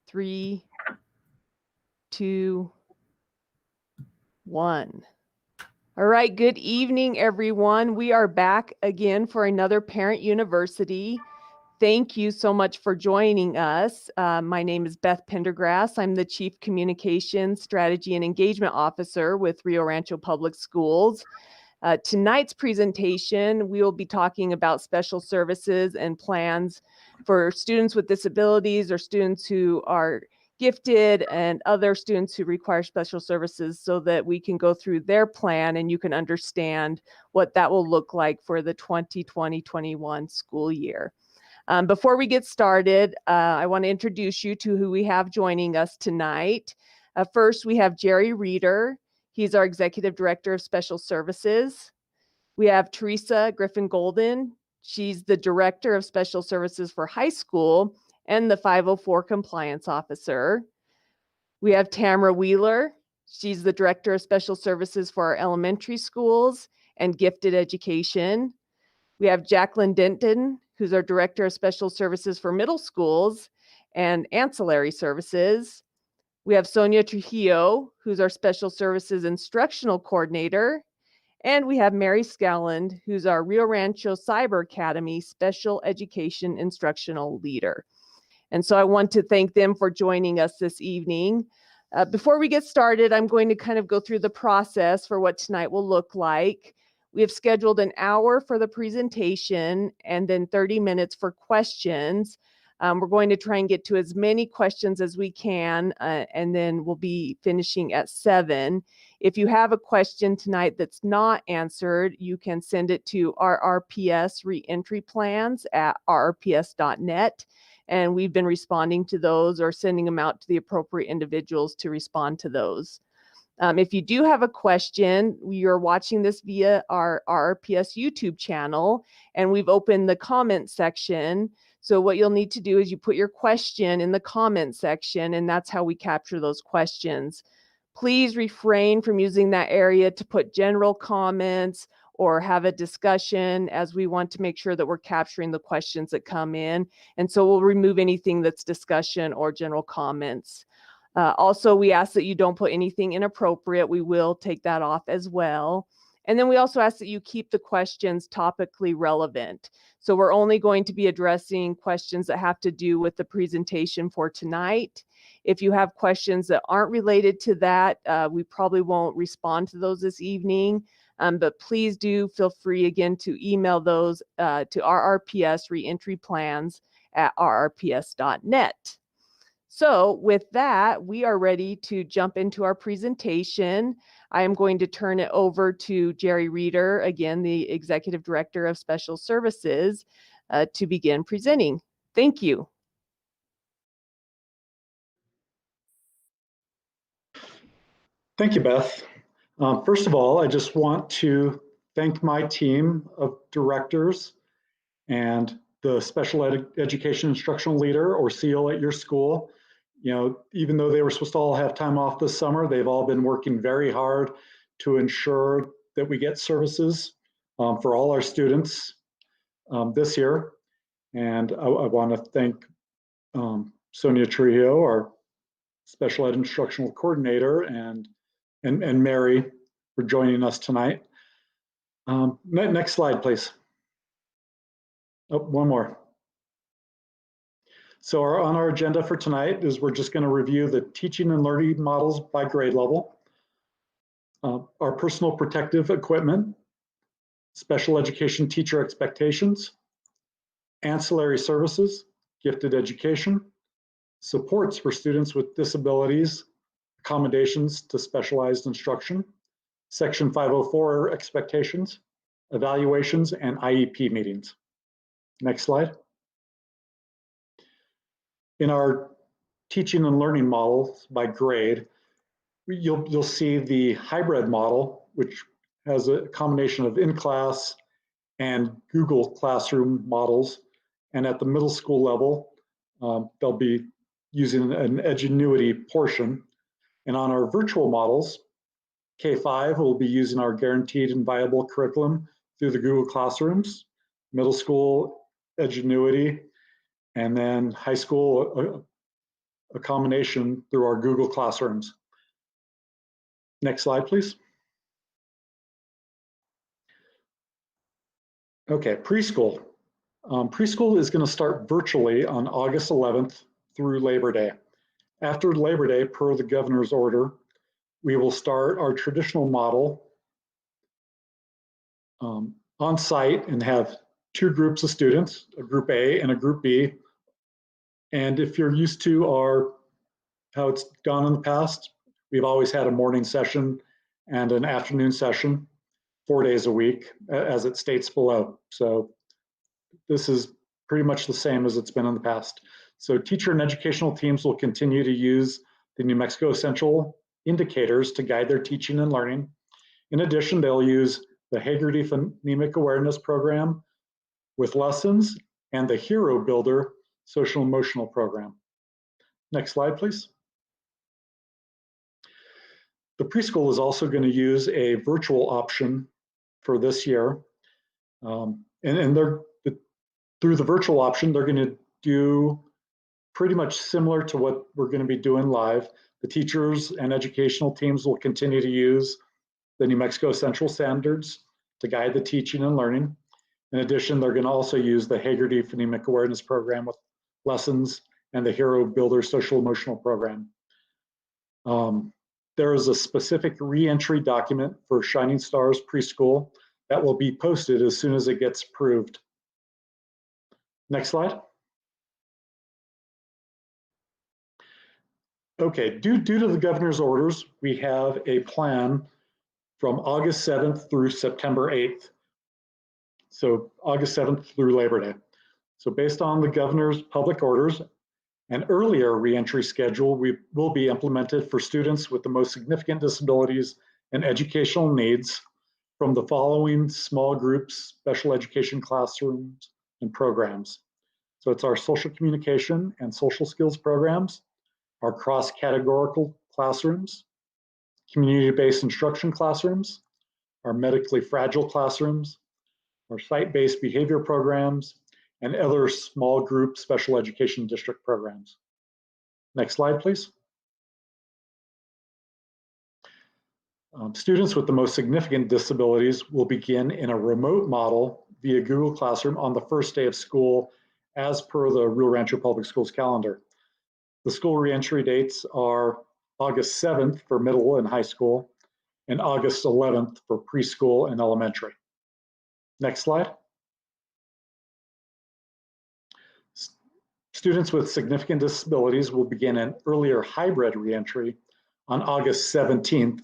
3, 2, 1. All right, good evening, everyone. We are back again for another Parent University. Thank you so much for joining us. My name is Beth Pendergrass. I'm the Chief Communications, Strategy, and Engagement Officer with Rio Rancho Public Schools. Tonight's presentation, we will be talking about special services and plans for students with disabilities or students who are gifted and other students who require special services, so that we can go through their plan and you can understand what that will look like for the 2020-21 school year. Before we get started, I want to introduce you to who we have joining us tonight. First, we have Jerry Reeder. He's our Executive Director of Special Services. We have Teresa Griffin-Golden. She's the Director of Special Services for high school and the 504 Compliance Officer. We have Tamara Wheeler. She's the Director of Special Services for our elementary schools and gifted education. We have Jacqueline Denton, who's our Director of Special Services for middle schools and ancillary services. We have Sonia Trujillo, who's our Special Services Instructional Coordinator. And we have Mary Scowland, who's our Rio Rancho Cyber Academy Special Education Instructional Leader. And so I want to thank them for joining us this evening. Before we get started, I'm going to kind of go through the process for what tonight will look like. We have scheduled an hour for the presentation and then 30 minutes for questions. We're going to try and get to as many questions as we can, and then we'll be finishing at 7. If you have a question tonight that's not answered, you can send it to RRPS reentry plans at rrps.net. And we've been responding to those or sending them out to the appropriate individuals to respond to those. If you do have a question, you're watching this via our RRPS YouTube channel, and we've opened the comment section. So what you'll need to do is you put your question in the comment section, and that's how we capture those questions. Please refrain from using that area to put general comments or have a discussion, as we want to make sure that we're capturing the questions that come in. And so we'll remove anything that's discussion or general comments. Also, we ask that you don't put anything inappropriate. We will take that off as well. And then we also ask that you keep the questions topically relevant. So we're only going to be addressing questions that have to do with the presentation for tonight. If you have questions that aren't related to that, we probably won't respond to those this evening. But please do feel free again to email those to RRPS reentry plans at rrps.net. So with that, we are ready to jump into our presentation. I am going to turn it over to Jerry Reeder, again, the Executive Director of Special Services, to begin presenting. Thank you. Thank you, Beth. First of all, I just want to thank my team of directors and the Special Education Instructional Leader, or SEAL, at your school. You know, even though they were supposed to all have time off this summer, they've all been working very hard to ensure that we get services for all our students this year. And I want to thank Sonia Trujillo, our Special Ed Instructional Coordinator, and Mary for joining us tonight. Next slide, please. Oh, one more. So on our agenda for tonight is we're just going to review the teaching and learning models by grade level, our personal protective equipment, special education teacher expectations, ancillary services, gifted education, supports for students with disabilities, accommodations to specialized instruction, Section 504 expectations, evaluations, and IEP meetings. Next slide. In our teaching and learning models by grade, you'll see the hybrid model, which has a combination of in-class and Google Classroom models. And at the middle school level, they'll be using an Edgenuity portion. And on our virtual models, K-5 will be using our guaranteed and viable curriculum through the Google Classrooms, middle school Edgenuity, and then high school accommodation through our Google Classrooms. Next slide, please. Okay, preschool. Preschool is going to start virtually on August 11th through Labor Day. After Labor Day, per the governor's order, we will start our traditional model on site and have two groups of students, a group A and a group B. And if you're used to how it's gone in the past, we've always had a morning session and an afternoon session, 4 days a week, as it states below. So this is pretty much the same as it's been in the past. So teacher and educational teams will continue to use the New Mexico Essential indicators to guide their teaching and learning. In addition, they'll use the Haggerty Phonemic Awareness Program with lessons and the Hero Builder Social Emotional Program. Next slide, please. The preschool is also going to use a virtual option for this year. Through the virtual option, they're going to do pretty much similar to what we're going to be doing live. The teachers and educational teams will continue to use the New Mexico Essential Standards to guide the teaching and learning. In addition, they're going to also use the Haggerty Phonemic Awareness Program with lessons and the Hero Builder Social Emotional Program. There is a specific reentry document for Shining Stars Preschool that will be posted as soon as it gets approved. Next slide. Okay, due to the governor's orders, we have a plan from August 7th through September 8th. So August 7th through Labor Day. So based on the governor's public orders, an earlier reentry schedule will be implemented for students with the most significant disabilities and educational needs from the following small groups, special education classrooms, and programs. So it's our social communication and social skills programs, our cross-categorical classrooms, community-based instruction classrooms, our medically fragile classrooms, our site-based behavior programs, and other small group special education district programs. Next slide, please. Students with the most significant disabilities will begin in a remote model via Google Classroom on the first day of school as per the Rio Rancho Public Schools calendar. The school reentry dates are August 7th for middle and high school and August 11th for preschool and elementary. Next slide. Students with significant disabilities will begin an earlier hybrid reentry on August 17th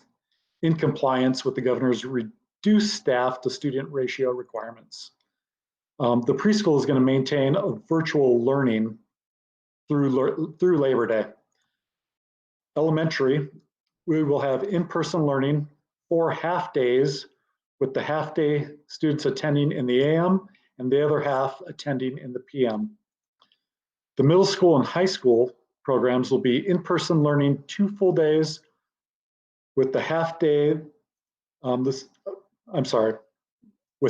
in compliance with the governor's reduced staff to student ratio requirements. The preschool is going to maintain a virtual learning through Labor Day. Elementary, we will have in-person learning 4 half days with the half day students attending in the AM and the other half attending in the PM. The middle school and high school programs will be in-person learning 2 full days with the half day, with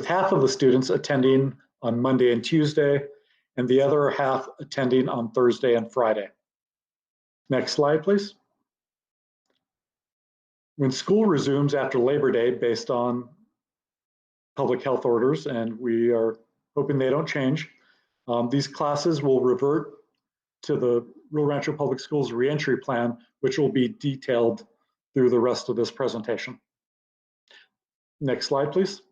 half of the students attending on Monday and Tuesday and the other half attending on Thursday and Friday. Next slide, please. When school resumes after Labor Day based on public health orders, and we are hoping they don't change, these classes will revert to the Rio Rancho Public Schools reentry plan, which will be detailed through the rest of this presentation. Next slide, please.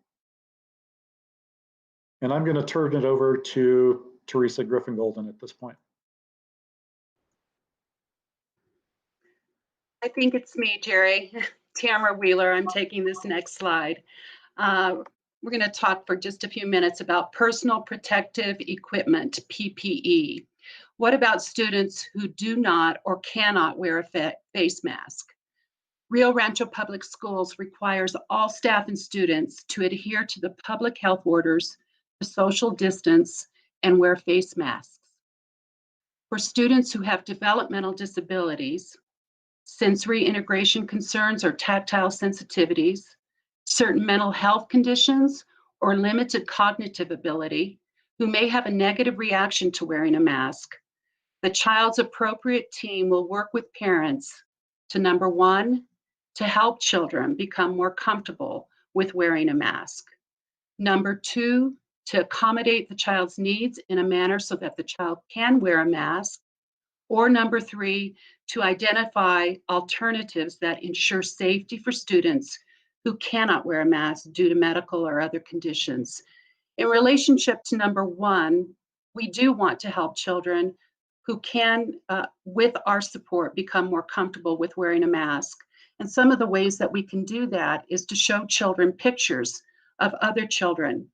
And I'm going to turn it over to Teresa Griffin-Golden at this point. I think it's me, Jerry. Tamara Wheeler. I'm taking this next slide. We're going to talk for just a few minutes about personal protective equipment, PPE. What about students who do not or cannot wear a face mask? Rio Rancho Public Schools requires all staff and students to adhere to the public health orders to social distance and wear face masks. For students who have developmental disabilities, sensory integration concerns or tactile sensitivities, certain mental health conditions, or limited cognitive ability, who may have a negative reaction to wearing a mask, The child's appropriate team will work with parents to, number one, to help children become more comfortable with wearing a mask. Number two, to accommodate the child's needs in a manner so that the child can wear a mask. Or number three, to identify alternatives that ensure safety for students who cannot wear a mask due to medical or other conditions. In relationship to number one, we do want to help children who can, with our support, become more comfortable with wearing a mask. And some of the ways that we can do that is to show children pictures of other children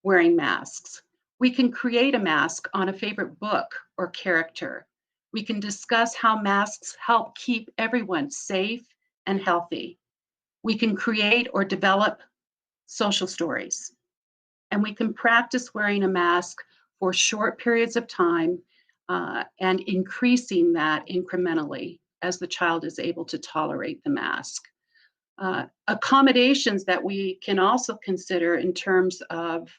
wearing masks. We can create a mask on a favorite book or character. We can discuss how masks help keep everyone safe and healthy. We can create or develop social stories. And we can practice wearing a mask for short periods of time and increasing that incrementally as the child is able to tolerate the mask. Accommodations that we can also consider in terms of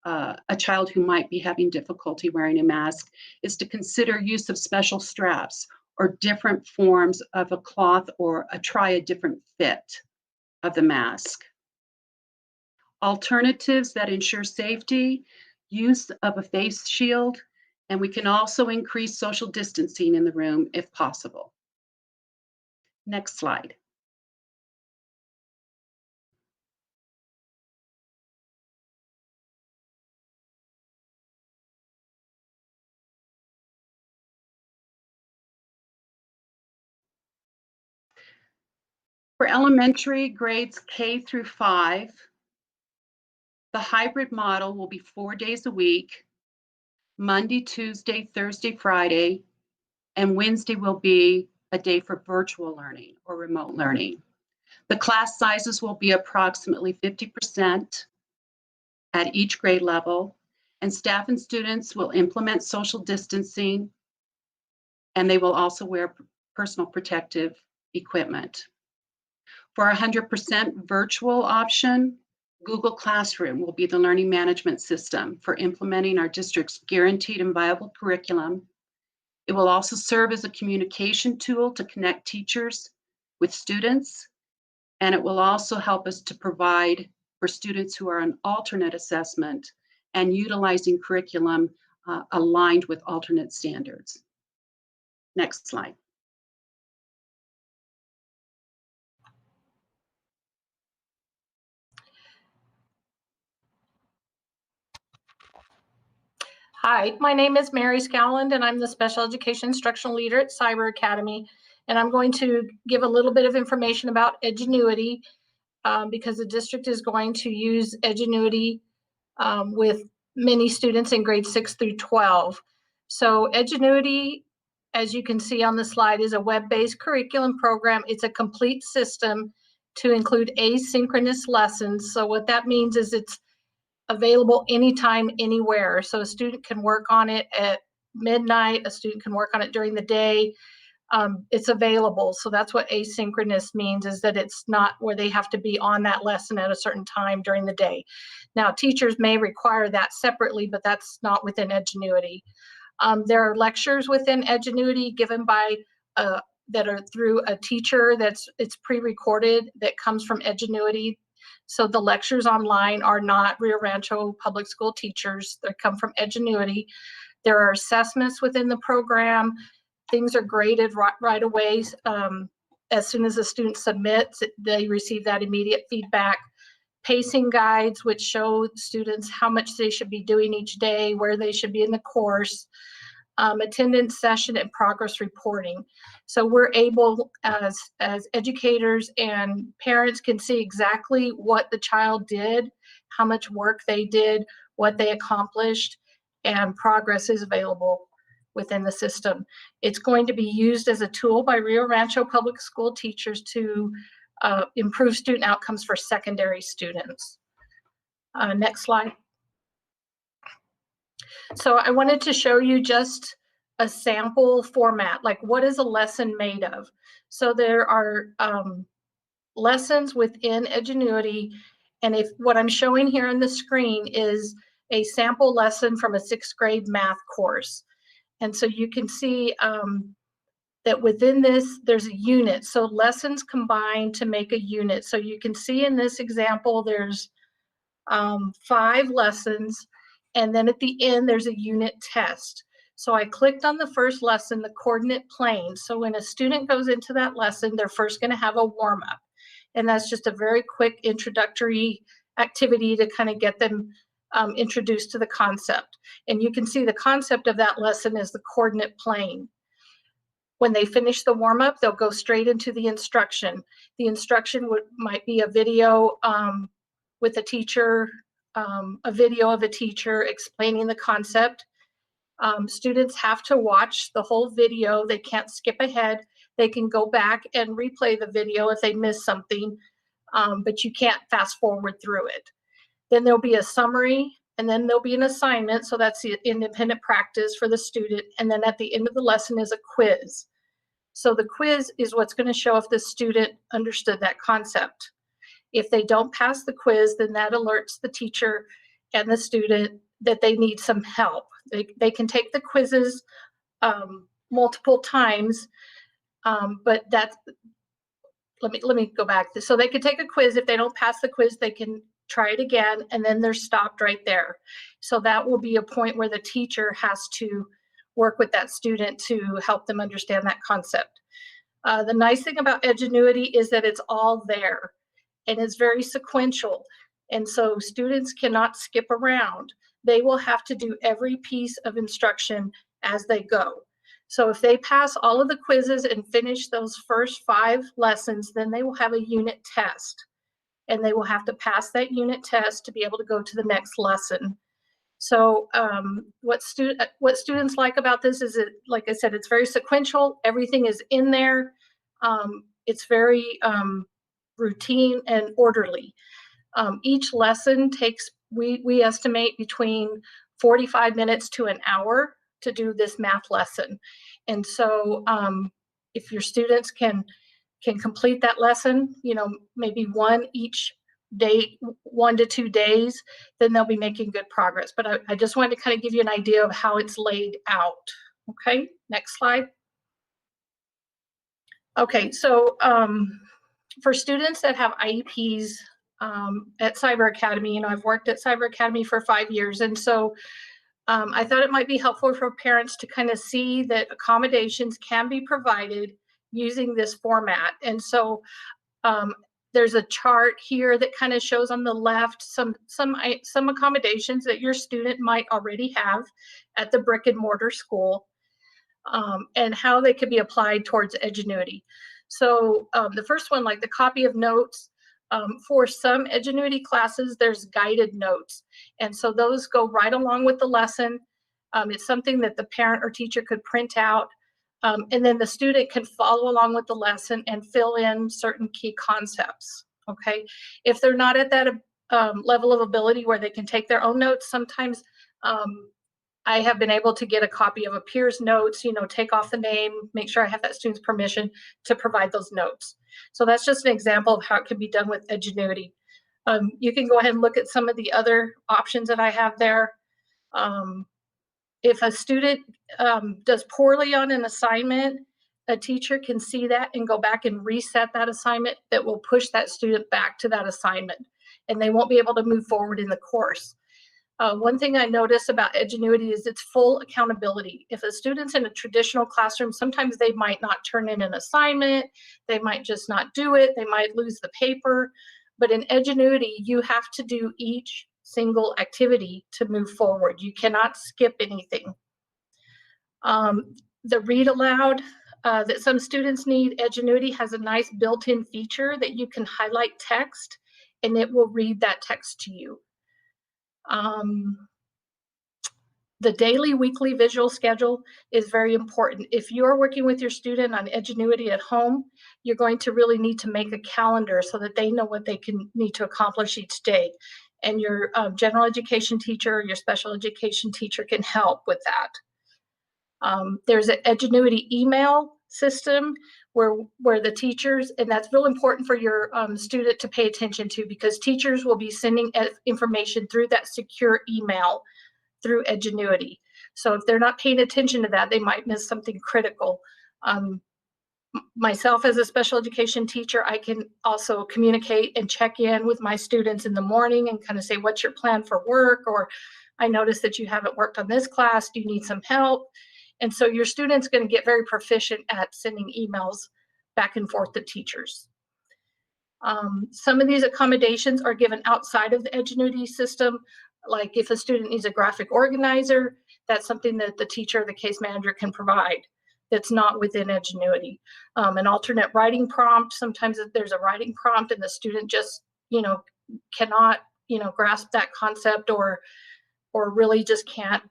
a child who might be having difficulty wearing a mask is to consider use of special straps or different forms of a cloth or try a different fit of the mask. Alternatives that ensure safety, use of a face shield, and we can also increase social distancing in the room if possible. Next slide. For elementary grades K through 5, the hybrid model will be 4 days a week, Monday, Tuesday, Thursday, Friday, and Wednesday will be a day for virtual learning or remote learning. The class sizes will be approximately 50% at each grade level, and staff and students will implement social distancing, and they will also wear personal protective equipment. For a 100% virtual option, Google Classroom will be the learning management system for implementing our district's guaranteed and viable curriculum. It will also serve as a communication tool to connect teachers with students, and it will also help us to provide for students who are on alternate assessment and utilizing curriculum aligned with alternate standards. Next slide. Hi, my name is Mary Scowland, and I'm the Special Education Instructional Leader at Cyber Academy. And I'm going to give a little bit of information about Edgenuity because the district is going to use Edgenuity with many students in grades 6 through 12. So Edgenuity, as you can see on the slide, is a web-based curriculum program. It's a complete system to include asynchronous lessons. So what that means is it's available anytime, anywhere. So a student can work on it at midnight, a student can work on it during the day. It's available. So that's what asynchronous means, is that it's not where they have to be on that lesson at a certain time during the day. Now, teachers may require that separately, but that's not within Edgenuity. There are lectures within Edgenuity given by that are through a teacher it's pre-recorded that comes from Edgenuity. So the lectures online are not Rio Rancho public school teachers. They come from Edgenuity. There are assessments within the program. Things are graded right away. As soon as a student submits, they receive that immediate feedback. Pacing guides, which show students how much they should be doing each day, where they should be in the course. Attendance session and progress reporting. So we're able, as educators and parents, can see exactly what the child did, how much work they did, what they accomplished, and progress is available within the system. It's going to be used as a tool by Rio Rancho public school teachers to improve student outcomes for secondary students. Next slide. So I wanted to show you just a sample format, like what is a lesson made of? So there are lessons within Edgenuity, and if what I'm showing here on the screen is a sample lesson from a 6th grade math course. And so you can see that within this, there's a unit. So lessons combine to make a unit. So you can see in this example, there's 5 lessons, and then at the end, there's a unit test. So I clicked on the first lesson, the coordinate plane. So when a student goes into that lesson, they're first going to have a warm-up. And that's just a very quick introductory activity to kind of get them introduced to the concept. And you can see the concept of that lesson is the coordinate plane. When they finish the warm-up, they'll go straight into the instruction. The instruction might be a video with a teacher, a video of a teacher explaining the concept. Students have to watch the whole video. They can't skip ahead. They can go back and replay the video if they miss something, but you can't fast forward through it. Then there'll be a summary, and then there'll be an assignment. So that's the independent practice for the student. And then at the end of the lesson is a quiz. So the quiz is what's going to show if the student understood that concept. If they don't pass the quiz, then that alerts the teacher and the student that they need some help. They can take the quizzes multiple times, but that's, let me go back. So they can take a quiz. If they don't pass the quiz, they can try it again, and then they're stopped right there. So that will be a point where the teacher has to work with that student to help them understand that concept. The nice thing about Edgenuity is that it's all there, and it's very sequential. And so students cannot skip around. They will have to do every piece of instruction as they go. So if they pass all of the quizzes and finish those first 5 lessons, then they will have a unit test. And they will have to pass that unit test to be able to go to the next lesson. So what students like about this is, it, like I said, it's very sequential. Everything is in there. It's very routine and orderly. Each lesson takes, we estimate between 45 minutes to an hour to do this math lesson. And so if your students can complete that lesson, you know, maybe one each day, 1 to 2 days, then they'll be making good progress. But I just wanted to kind of give you an idea of how it's laid out. Okay, next slide. Okay, so for students that have IEPs at Cyber Academy, you know, I've worked at Cyber Academy for 5 years, and so I thought it might be helpful for parents to kind of see that accommodations can be provided using this format. And so there's a chart here that kind of shows on the left some accommodations that your student might already have at the brick and mortar school, and how they could be applied towards Edgenuity. So the first one, like the copy of notes, for some Edgenuity classes, there's guided notes. And so those go right along with the lesson. It's something that the parent or teacher could print out. And then the student can follow along with the lesson and fill in certain key concepts, okay? If they're not at that level of ability where they can take their own notes, sometimes I have been able to get a copy of a peer's notes, you know, take off the name, make sure I have that student's permission to provide those notes. So that's just an example of how it can be done with Edgenuity. You can go ahead and look at some of the other options that I have there. If a student does poorly on an assignment, a teacher can see that and go back and reset that assignment that will push that student back to that assignment, and they won't be able to move forward in the course. One thing I notice about Edgenuity is its full accountability. If a student's in a traditional classroom, sometimes they might not turn in an assignment, they might just not do it, they might lose the paper. But in Edgenuity, you have to do each single activity to move forward. You cannot skip anything. The read aloud that some students need, Edgenuity has a nice built-in feature that you can highlight text and it will read that text to you. The daily, weekly visual schedule is very important. If you're working with your student on Edgenuity at home, you're going to really need to make a calendar so that they know what they need to accomplish each day. And your general education teacher or your special education teacher can help with that. There's an Edgenuity email system where the teachers, and that's real important for your student to pay attention to, because teachers will be sending information through that secure email through Edgenuity. So if they're not paying attention to that, they might miss something critical. Myself as a special education teacher, I can also communicate and check in with my students in the morning and kind of say, what's your plan for work? Or I noticed that you haven't worked on this class. Do you need some help? And so your student's going to get very proficient at sending emails back and forth to teachers. Some of these accommodations are given outside of the Edgenuity system. Like if a student needs a graphic organizer, that's something that the teacher or the case manager can provide that's not within Edgenuity. An alternate writing prompt, sometimes there's a writing prompt and the student just, cannot, grasp that concept or really just can't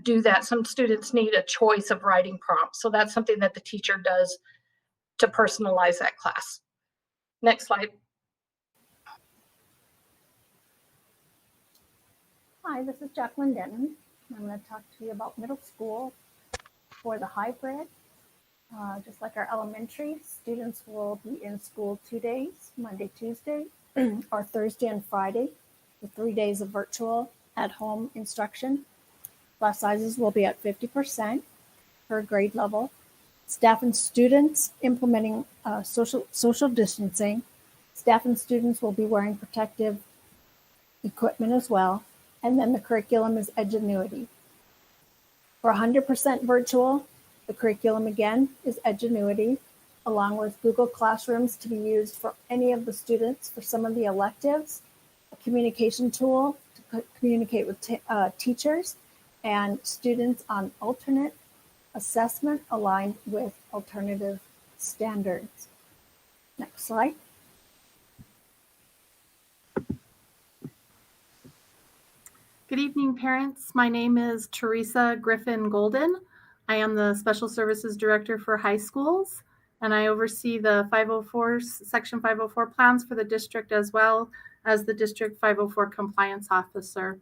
do that. Some students need a choice of writing prompts. So that's something that the teacher does to personalize that class. Next slide. Hi, this is Jacqueline Denton. I'm going to talk to you about middle school. For the hybrid, just like our elementary, students will be in school 2 days, Monday, Tuesday, or Thursday and Friday, with 3 days of virtual at-home instruction. Class sizes will be at 50% per grade level. Staff and students implementing social distancing. Staff and students will be wearing protective equipment as well. And then the curriculum is Edgenuity. For 100% virtual, the curriculum again is Edgenuity, along with Google Classrooms to be used for any of the students for some of the electives, a communication tool to communicate with teachers, and students on alternate assessment aligned with alternative standards. Next slide. Good evening, parents. My name is Teresa Griffin Golden. I am the Special Services Director for high schools, and I oversee the 504, Section 504 plans for the district, as well as the District 504 Compliance Officer.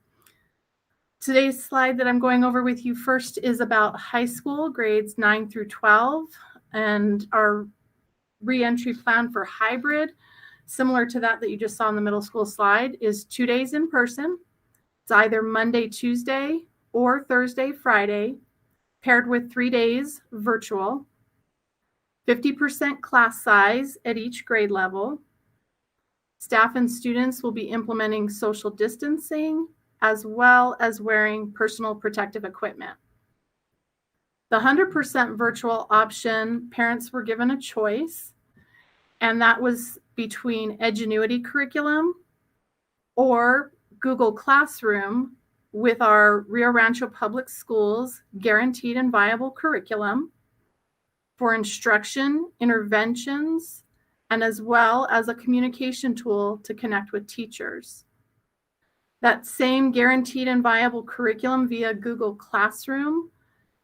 Today's slide that I'm going over with you first is about high school grades 9 through 12, and our reentry plan for hybrid, similar to that you just saw in the middle school slide, is 2 days in person. It's either Monday, Tuesday, or Thursday, Friday, paired with 3 days virtual, 50% class size at each grade level. Staff and students will be implementing social distancing as well as wearing personal protective equipment. The 100% virtual option, parents were given a choice, and that was between Edgenuity curriculum or Google Classroom with our Rancho Public Schools guaranteed and viable curriculum for instruction, interventions, and as well as a communication tool to connect with teachers. That same guaranteed and viable curriculum via Google Classroom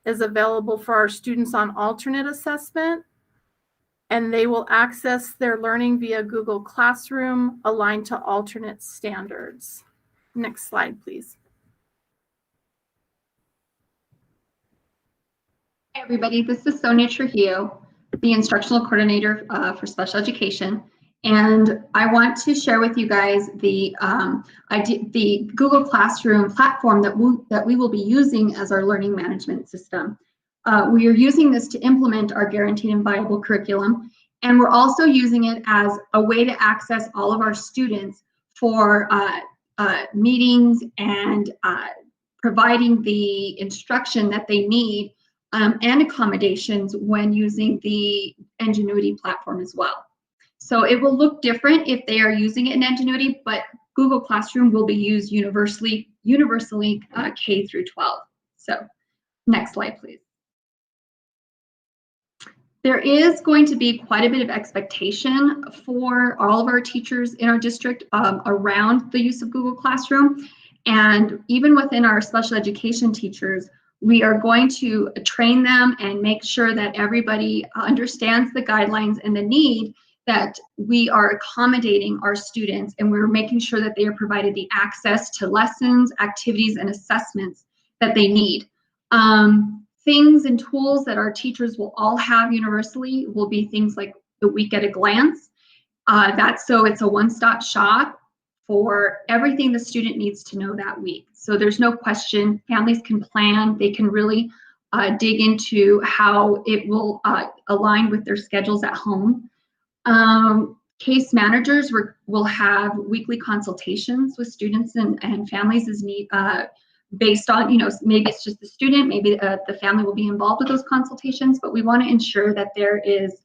is available for our students on alternate assessment, and they will access their learning via Google Classroom aligned to alternate standards. Next slide, please. Hi, everybody. This is Sonia Trujillo, the Instructional Coordinator for Special Education. And I want to share with you guys the Google Classroom platform that we will be using as our learning management system. We are using this to implement our guaranteed and viable curriculum. And we're also using it as a way to access all of our students for meetings and providing the instruction that they need and accommodations when using the Edgenuity platform as well. So it will look different if they are using it in Edgenuity, but Google Classroom will be used universally K through 12. So next slide, please. There is going to be quite a bit of expectation for all of our teachers in our district around the use of Google Classroom. And even within our special education teachers, we are going to train them and make sure that everybody understands the guidelines and the need that we are accommodating our students, and we're making sure that they are provided the access to lessons, activities, and assessments that they need. Things and tools that our teachers will all have universally will be things like the week at a glance. So it's a one-stop shop for everything the student needs to know that week. So there's no question, families can plan, they can really dig into how it will align with their schedules at home. Case managers will have weekly consultations with students and families as need, based on, maybe it's just the student, maybe the family will be involved with those consultations, but we want to ensure that there is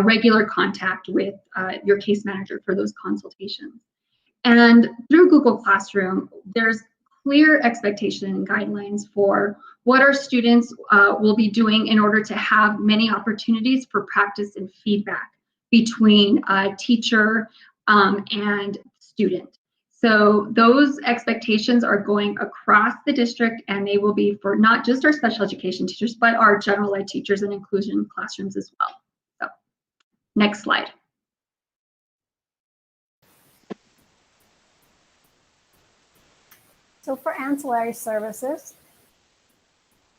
regular contact with your case manager for those consultations. And through Google Classroom, there's clear expectation and guidelines for what our students will be doing in order to have many opportunities for practice and feedback between teacher and student. So those expectations are going across the district, and they will be for not just our special education teachers, but our general ed teachers and inclusion classrooms as well. So next slide. So for ancillary services,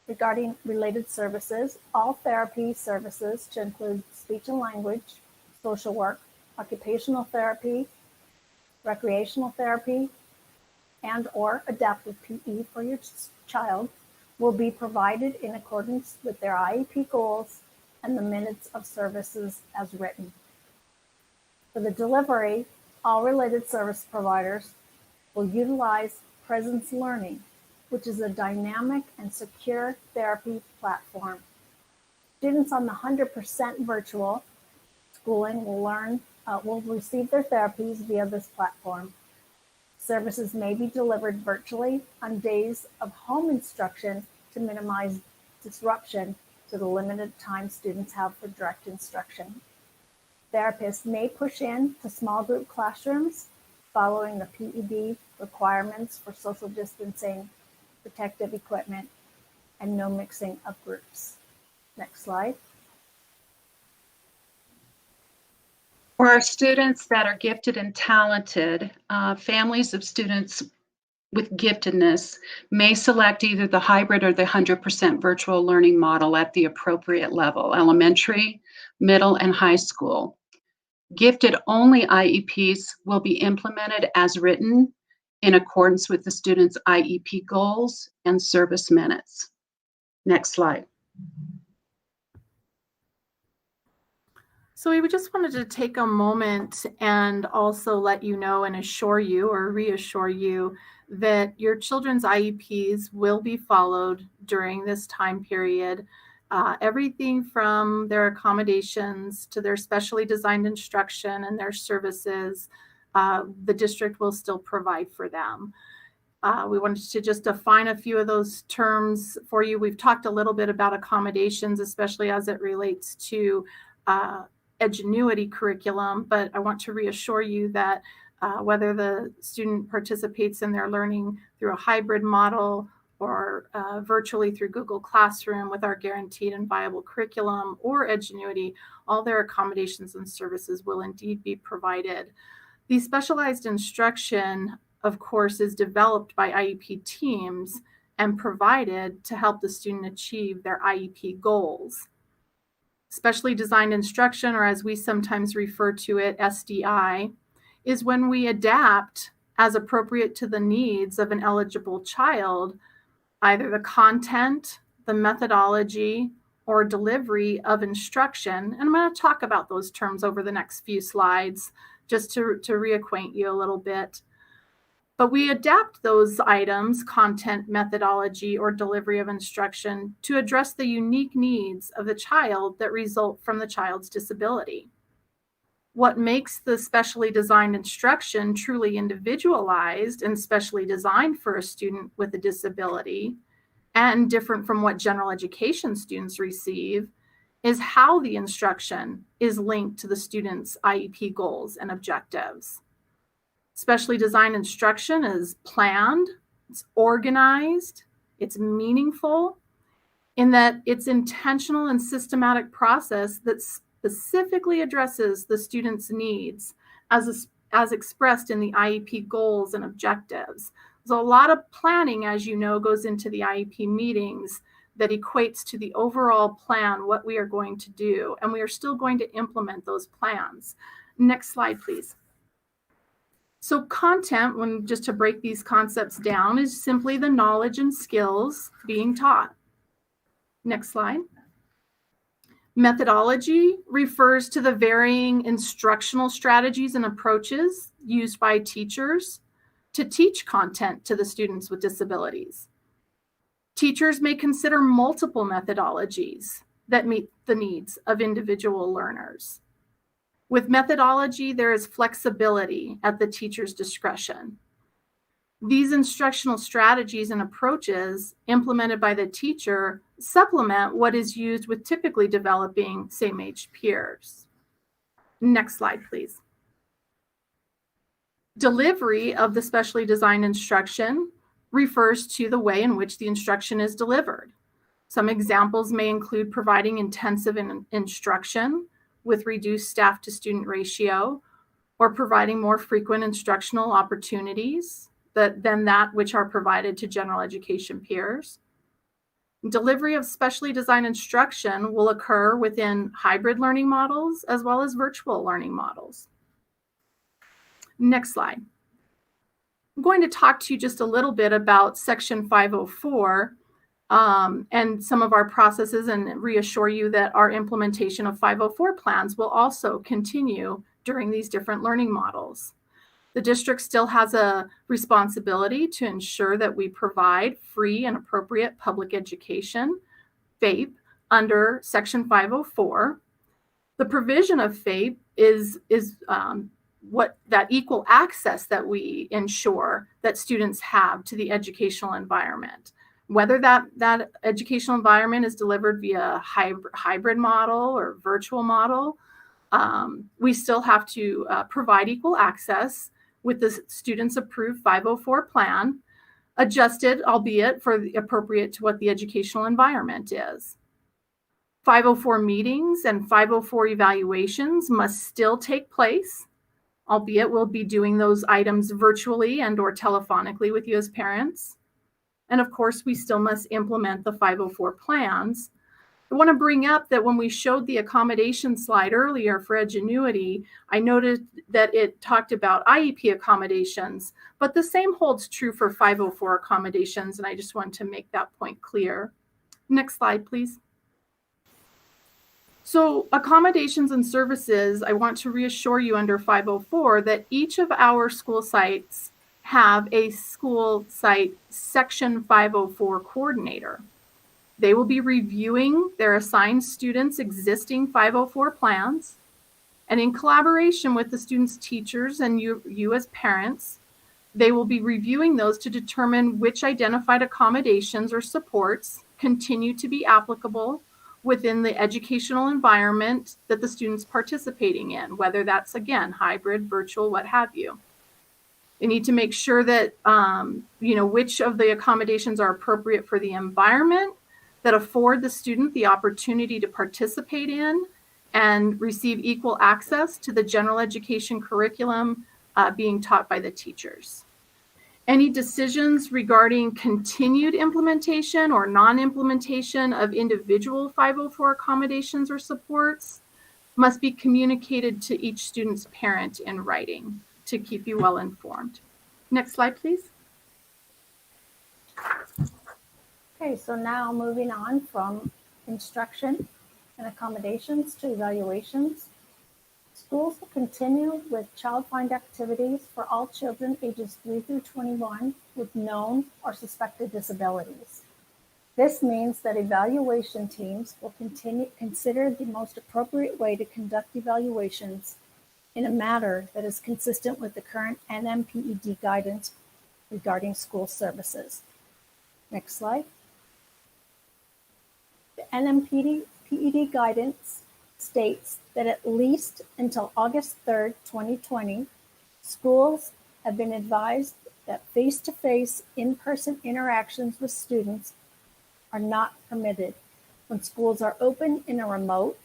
regarding related services, all therapy services to include speech and language, social work, occupational therapy, recreational therapy, and/or adaptive PE for your child will be provided in accordance with their IEP goals and the minutes of services as written. For the delivery, all related service providers will utilize Presence Learning, which is a dynamic and secure therapy platform. Students on the 100% virtual schooling will receive their therapies via this platform. Services may be delivered virtually on days of home instruction to minimize disruption to the limited time students have for direct instruction. Therapists may push in to small group classrooms following the PED requirements for social distancing, protective equipment, and no mixing of groups. Next slide. For our students that are gifted and talented, families of students with giftedness may select either the hybrid or the 100% virtual learning model at the appropriate level, elementary, middle, and high school. Gifted-only IEPs will be implemented as written in accordance with the student's IEP goals and service minutes. Next slide. So we just wanted to take a moment and also let you know and assure you or reassure you that your children's IEPs will be followed during this time period. Everything from their accommodations to their specially designed instruction and their services, the district will still provide for them. We wanted to just define a few of those terms for you. We've talked a little bit about accommodations, especially as it relates to Edgenuity curriculum, but I want to reassure you that whether the student participates in their learning through a hybrid model or virtually through Google Classroom with our guaranteed and viable curriculum or Edgenuity, all their accommodations and services will indeed be provided. The specialized instruction, of course, is developed by IEP teams and provided to help the student achieve their IEP goals. Specially designed instruction, or as we sometimes refer to it, SDI, is when we adapt as appropriate to the needs of an eligible child, either the content, the methodology, or delivery of instruction. And I'm going to talk about those terms over the next few slides just to reacquaint you a little bit. But we adapt those items, content, methodology, or delivery of instruction to address the unique needs of the child that result from the child's disability. What makes the specially designed instruction truly individualized and specially designed for a student with a disability and different from what general education students receive is how the instruction is linked to the student's IEP goals and objectives. Specially designed instruction is planned, it's organized, it's meaningful in that it's intentional and systematic process that specifically addresses the student's needs as expressed in the IEP goals and objectives. So a lot of planning, as you know, goes into the IEP meetings that equates to the overall plan, what we are going to do, and we are still going to implement those plans. Next slide, please. So content, just to break these concepts down, is simply the knowledge and skills being taught. Next slide. Methodology refers to the varying instructional strategies and approaches used by teachers to teach content to the students with disabilities. Teachers may consider multiple methodologies that meet the needs of individual learners. With methodology, there is flexibility at the teacher's discretion. These instructional strategies and approaches implemented by the teacher supplement what is used with typically developing same-age peers. Next slide, please. Delivery of the specially designed instruction refers to the way in which the instruction is delivered. Some examples may include providing intensive instruction with reduced staff to student ratio, or providing more frequent instructional opportunities than that which are provided to general education peers. Delivery of specially designed instruction will occur within hybrid learning models as well as virtual learning models. Next slide. I'm going to talk to you just a little bit about Section 504 and some of our processes, and reassure you that our implementation of 504 plans will also continue during these different learning models. The district still has a responsibility to ensure that we provide free and appropriate public education, FAPE, under Section 504. The provision of FAPE is what that equal access that we ensure that students have to the educational environment. Whether that educational environment is delivered via hybrid model or virtual model, we still have to provide equal access with the student's approved 504 plan, adjusted, albeit for the appropriate to what the educational environment is. 504 meetings and 504 evaluations must still take place, albeit we'll be doing those items virtually and or telephonically with you as parents. And of course, we still must implement the 504 plans. I want to bring up that when we showed the accommodation slide earlier for Edgenuity, I noted that it talked about IEP accommodations, but the same holds true for 504 accommodations, and I just want to make that point clear. Next slide, please. So accommodations and services, I want to reassure you under 504 that each of our school sites have a school site Section 504 coordinator. They will be reviewing their assigned students' existing 504 plans, and in collaboration with the students' teachers and you as parents, they will be reviewing those to determine which identified accommodations or supports continue to be applicable within the educational environment that the student's participating in, whether that's, again, hybrid, virtual, what have you. They need to make sure that, which of the accommodations are appropriate for the environment that afford the student the opportunity to participate in and receive equal access to the general education curriculum being taught by the teachers. Any decisions regarding continued implementation or non-implementation of individual 504 accommodations or supports must be communicated to each student's parent in writing to keep you well informed. Next slide, please. Okay, so now moving on from instruction and accommodations to evaluations. Schools will continue with child find activities for all children ages 3 through 21 with known or suspected disabilities. This means that evaluation teams will consider the most appropriate way to conduct evaluations in a manner that is consistent with the current NMPED guidance regarding school services. Next slide. The NMPED guidance states that at least until August 3rd, 2020, schools have been advised that face-to-face in-person interactions with students are not permitted. When schools are open in a remote,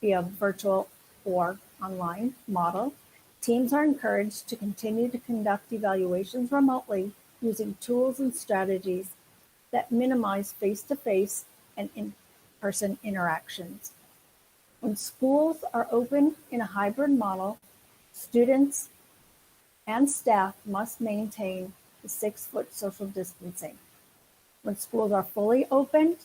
via virtual or online model, teams are encouraged to continue to conduct evaluations remotely using tools and strategies that minimize face-to-face and in-person interactions. When schools are open in a hybrid model, students and staff must maintain the 6-foot social distancing. When schools are fully opened,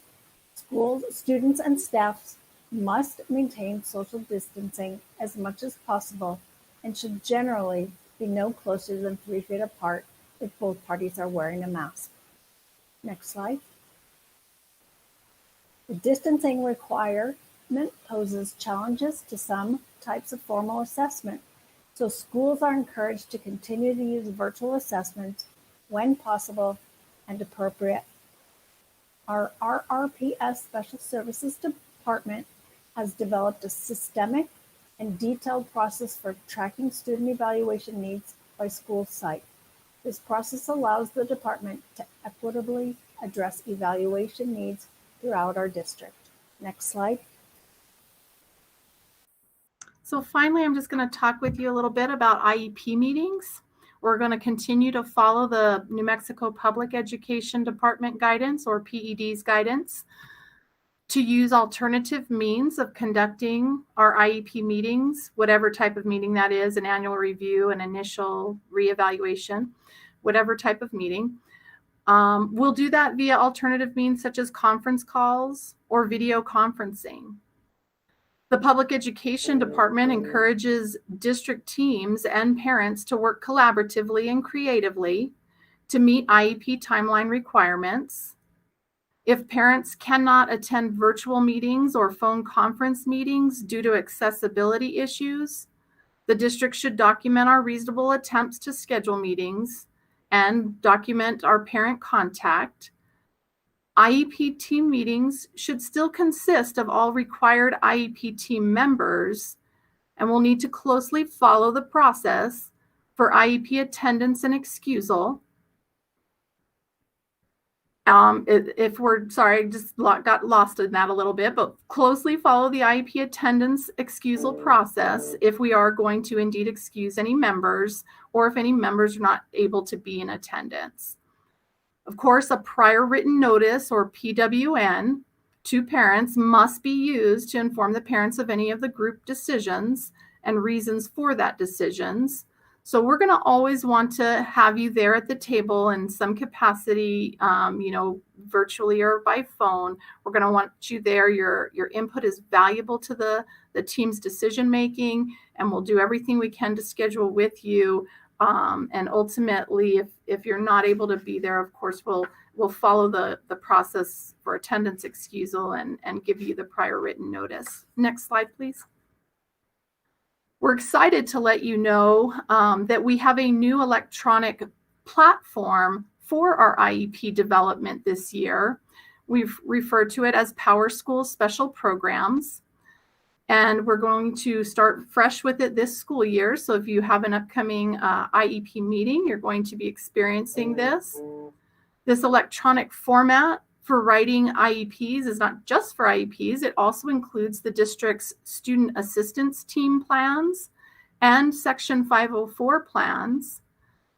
students and staff must maintain social distancing as much as possible and should generally be no closer than 3 feet apart if both parties are wearing a mask. Next slide. The distancing requirement poses challenges to some types of formal assessment, so schools are encouraged to continue to use virtual assessment when possible and appropriate. Our RRPS Special Services Department has developed a systemic and detailed process for tracking student evaluation needs by school site. This process allows the department to equitably address evaluation needs throughout our district. Next slide. So finally, I'm just going to talk with you a little bit about IEP meetings. We're going to continue to follow the New Mexico Public Education Department guidance, or PED's guidance, to use alternative means of conducting our IEP meetings, whatever type of meeting that is, an annual review, an initial reevaluation, whatever type of meeting. We'll do that via alternative means such as conference calls or video conferencing. The Public Education Department encourages district teams and parents to work collaboratively and creatively to meet IEP timeline requirements. If parents cannot attend virtual meetings or phone conference meetings due to accessibility issues, the district should document our reasonable attempts to schedule meetings and document our parent contact. IEP team meetings should still consist of all required IEP team members and will need to closely follow the process for IEP attendance and excusal. If we're, sorry, just got lost in that a little bit, but closely follow the IEP attendance excusal process if we are going to indeed excuse any members or if any members are not able to be in attendance. Of course, a prior written notice, or PWN, to parents must be used to inform the parents of any of the group decisions and reasons for that decisions. So we're going to always want to have you there at the table in some capacity, virtually or by phone. We're going to want you there. Your input is valuable to the team's decision making, and we'll do everything we can to schedule with you. And ultimately, if you're not able to be there, of course, we'll follow the process for attendance excusal and give you the prior written notice. Next slide, please. We're excited to let you know that we have a new electronic platform for our IEP development this year. We've referred to it as PowerSchool Special Programs. And we're going to start fresh with it this school year. So if you have an upcoming IEP meeting, you're going to be experiencing this. This electronic format for writing IEPs is not just for IEPs. It also includes the district's student assistance team plans and Section 504 plans,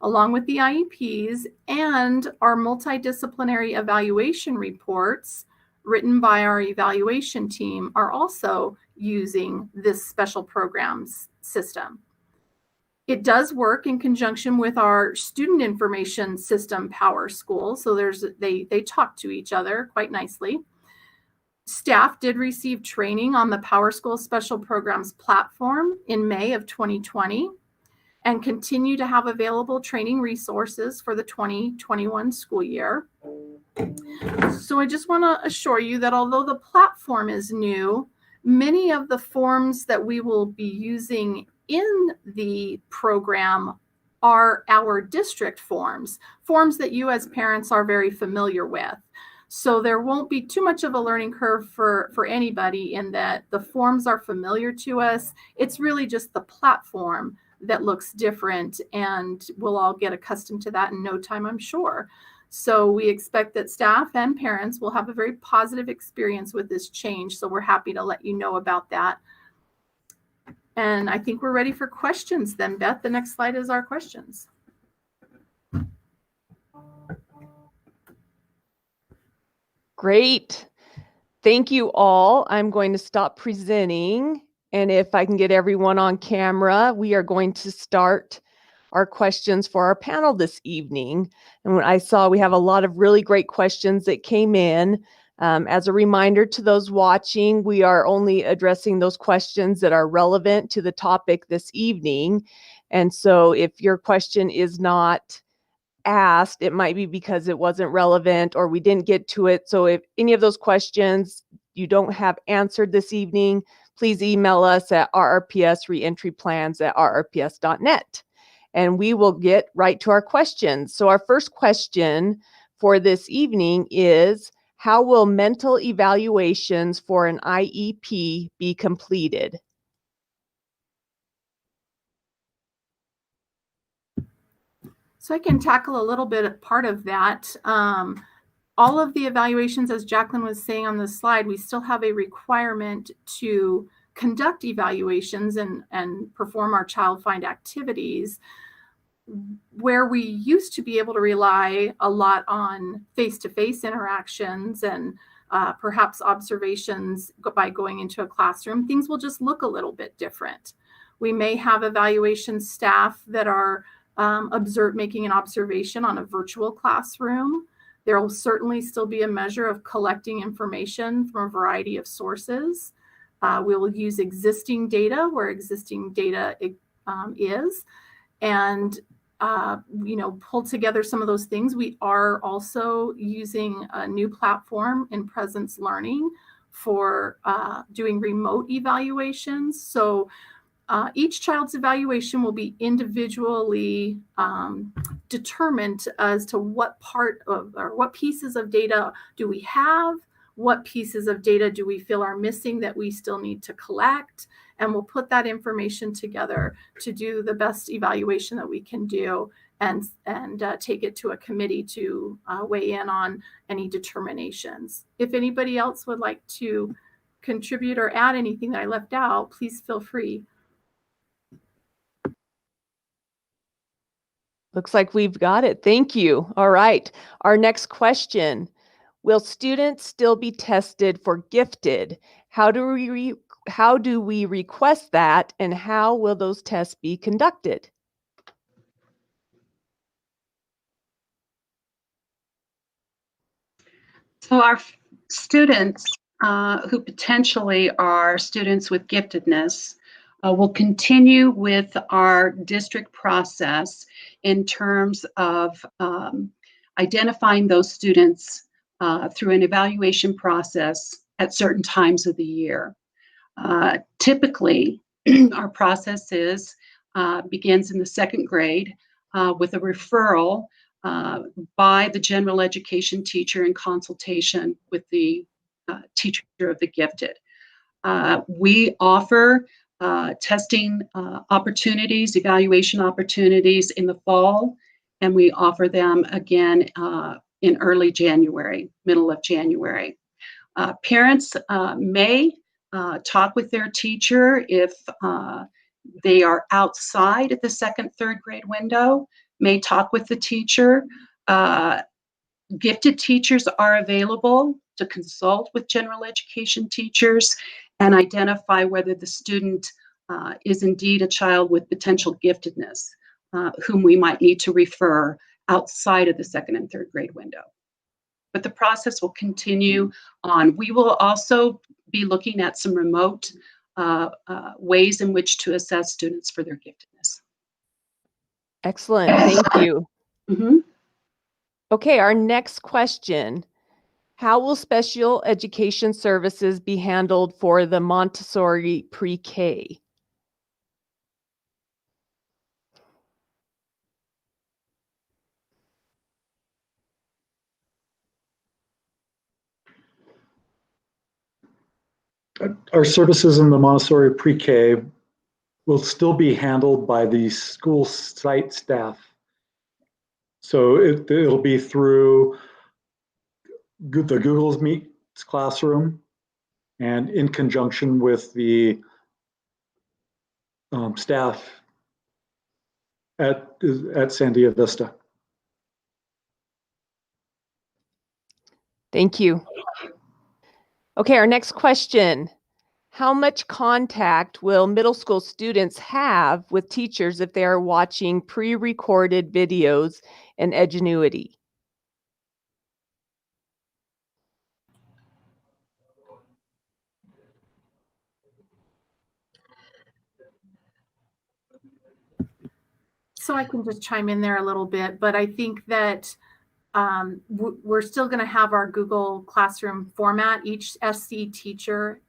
along with the IEPs and our multidisciplinary evaluation reports written by our evaluation team are also using this special programs system. It does work in conjunction with our student information system, PowerSchool. So they talk to each other quite nicely. Staff did receive training on the PowerSchool Special Programs platform in May of 2020 and continue to have available training resources for the 2021 school year. So I just want to assure you that although the platform is new, many of the forms that we will be using in the program are our district forms that you as parents are very familiar with. So there won't be too much of a learning curve for anybody in that the forms are familiar to us. It's really just the platform that looks different, and we'll all get accustomed to that in no time, I'm sure. So we expect that staff and parents will have a very positive experience with this change. So we're happy to let you know about that. And I think we're ready for questions then, Beth. The next slide is our questions. Great. Thank you all. I'm going to stop presenting. And if I can get everyone on camera, we are going to start our questions for our panel this evening. And when I saw we have a lot of really great questions that came in. As a reminder to those watching, we are only addressing those questions that are relevant to the topic this evening. And so if your question is not asked, it might be because it wasn't relevant or we didn't get to it. So if any of those questions you don't have answered this evening, please email us at rrpsreentryplans@rrps.net and we will get right to our questions. So our first question for this evening is, how will mental evaluations for an IEP be completed? So I can tackle a little bit part of that. All of the evaluations, as Jacqueline was saying on the slide, we still have a requirement to conduct evaluations and perform our child find activities, where we used to be able to rely a lot on face-to-face interactions and perhaps observations by going into a classroom. Things will just look a little bit different. We may have evaluation staff that are making an observation on a virtual classroom. There will certainly still be a measure of collecting information from a variety of sources. We will use existing data where existing data is, and pull together some of those things. We are also using a new platform in Presence Learning for doing remote evaluations. So each child's evaluation will be individually determined as to what part of or what pieces of data do we have, what pieces of data do we feel are missing that we still need to collect, and we'll put that information together to do the best evaluation that we can do and take it to a committee to weigh in on any determinations. If anybody else would like to contribute or add anything that I left out, please feel free. Looks like we've got it. Thank you. All right. Our next question. Will students still be tested for gifted? How do we request that, and how will those tests be conducted? So our students who potentially are students with giftedness will continue with our district process in terms of identifying those students through an evaluation process at certain times of the year. Typically, our process begins in the second grade with a referral by the general education teacher in consultation with the teacher of the gifted. We offer testing opportunities, evaluation opportunities in the fall, and we offer them again in early January, middle of January. Parents may talk with their teacher if they are outside at the second, third grade window, may talk with the teacher. Gifted teachers are available to consult with general education teachers and identify whether the student is indeed a child with potential giftedness, whom we might need to refer outside of the second and third grade window. But the process will continue on. We will also be looking at some remote ways in which to assess students for their giftedness. Excellent. Thank you. Mm-hmm. Okay, our next question. How will special education services be handled for the Montessori pre-K? Our services in the Montessori pre-K will still be handled by the school site staff. So it'll be through the Google Meets classroom and in conjunction with the staff at Sandia Vista. Thank you. Okay, our next question. How much contact will middle school students have with teachers if they are watching pre-recorded videos in Edgenuity? So I can just chime in there a little bit, but I think that we're still going to have our Google Classroom format. Each SE teacher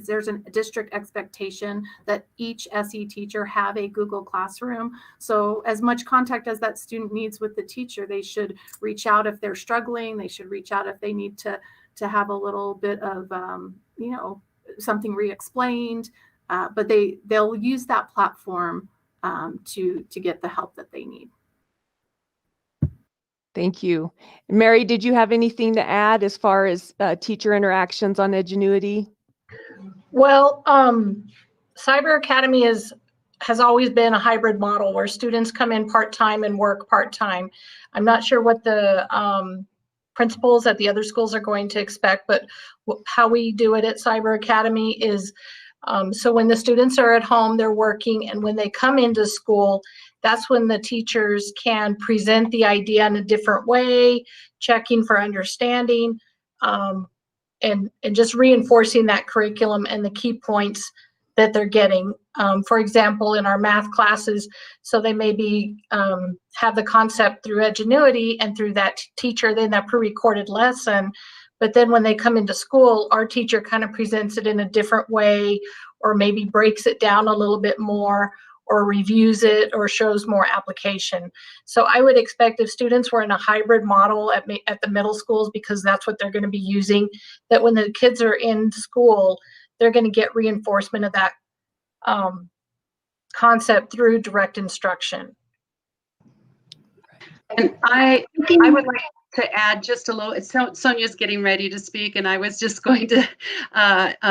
there's a district expectation that each SE teacher have a Google Classroom. So as much contact as that student needs with the teacher, they should reach out if they're struggling. They should reach out if they need to have a little bit of, something re-explained. But they'll use that platform to get the help that they need. Thank you. Mary, did you have anything to add as far as teacher interactions on Edgenuity? Well, Cyber Academy has always been a hybrid model where students come in part-time and work part-time. I'm not sure what the principals at the other schools are going to expect, but how we do it at Cyber Academy is so when the students are at home, they're working, and when they come into school, that's when the teachers can present the idea in a different way, checking for understanding, and just reinforcing that curriculum and the key points that they're getting. For example, in our math classes, so they maybe have the concept through Edgenuity and through that teacher, then that pre-recorded lesson. But then when they come into school, our teacher kind of presents it in a different way, or maybe breaks it down a little bit more, or reviews it, or shows more application. So I would expect if students were in a hybrid model at the middle schools, because that's what they're going to be using, that when the kids are in school, they're going to get reinforcement of that concept through direct instruction. And I would like to add just a little. Sonia's getting ready to speak, and I was just going to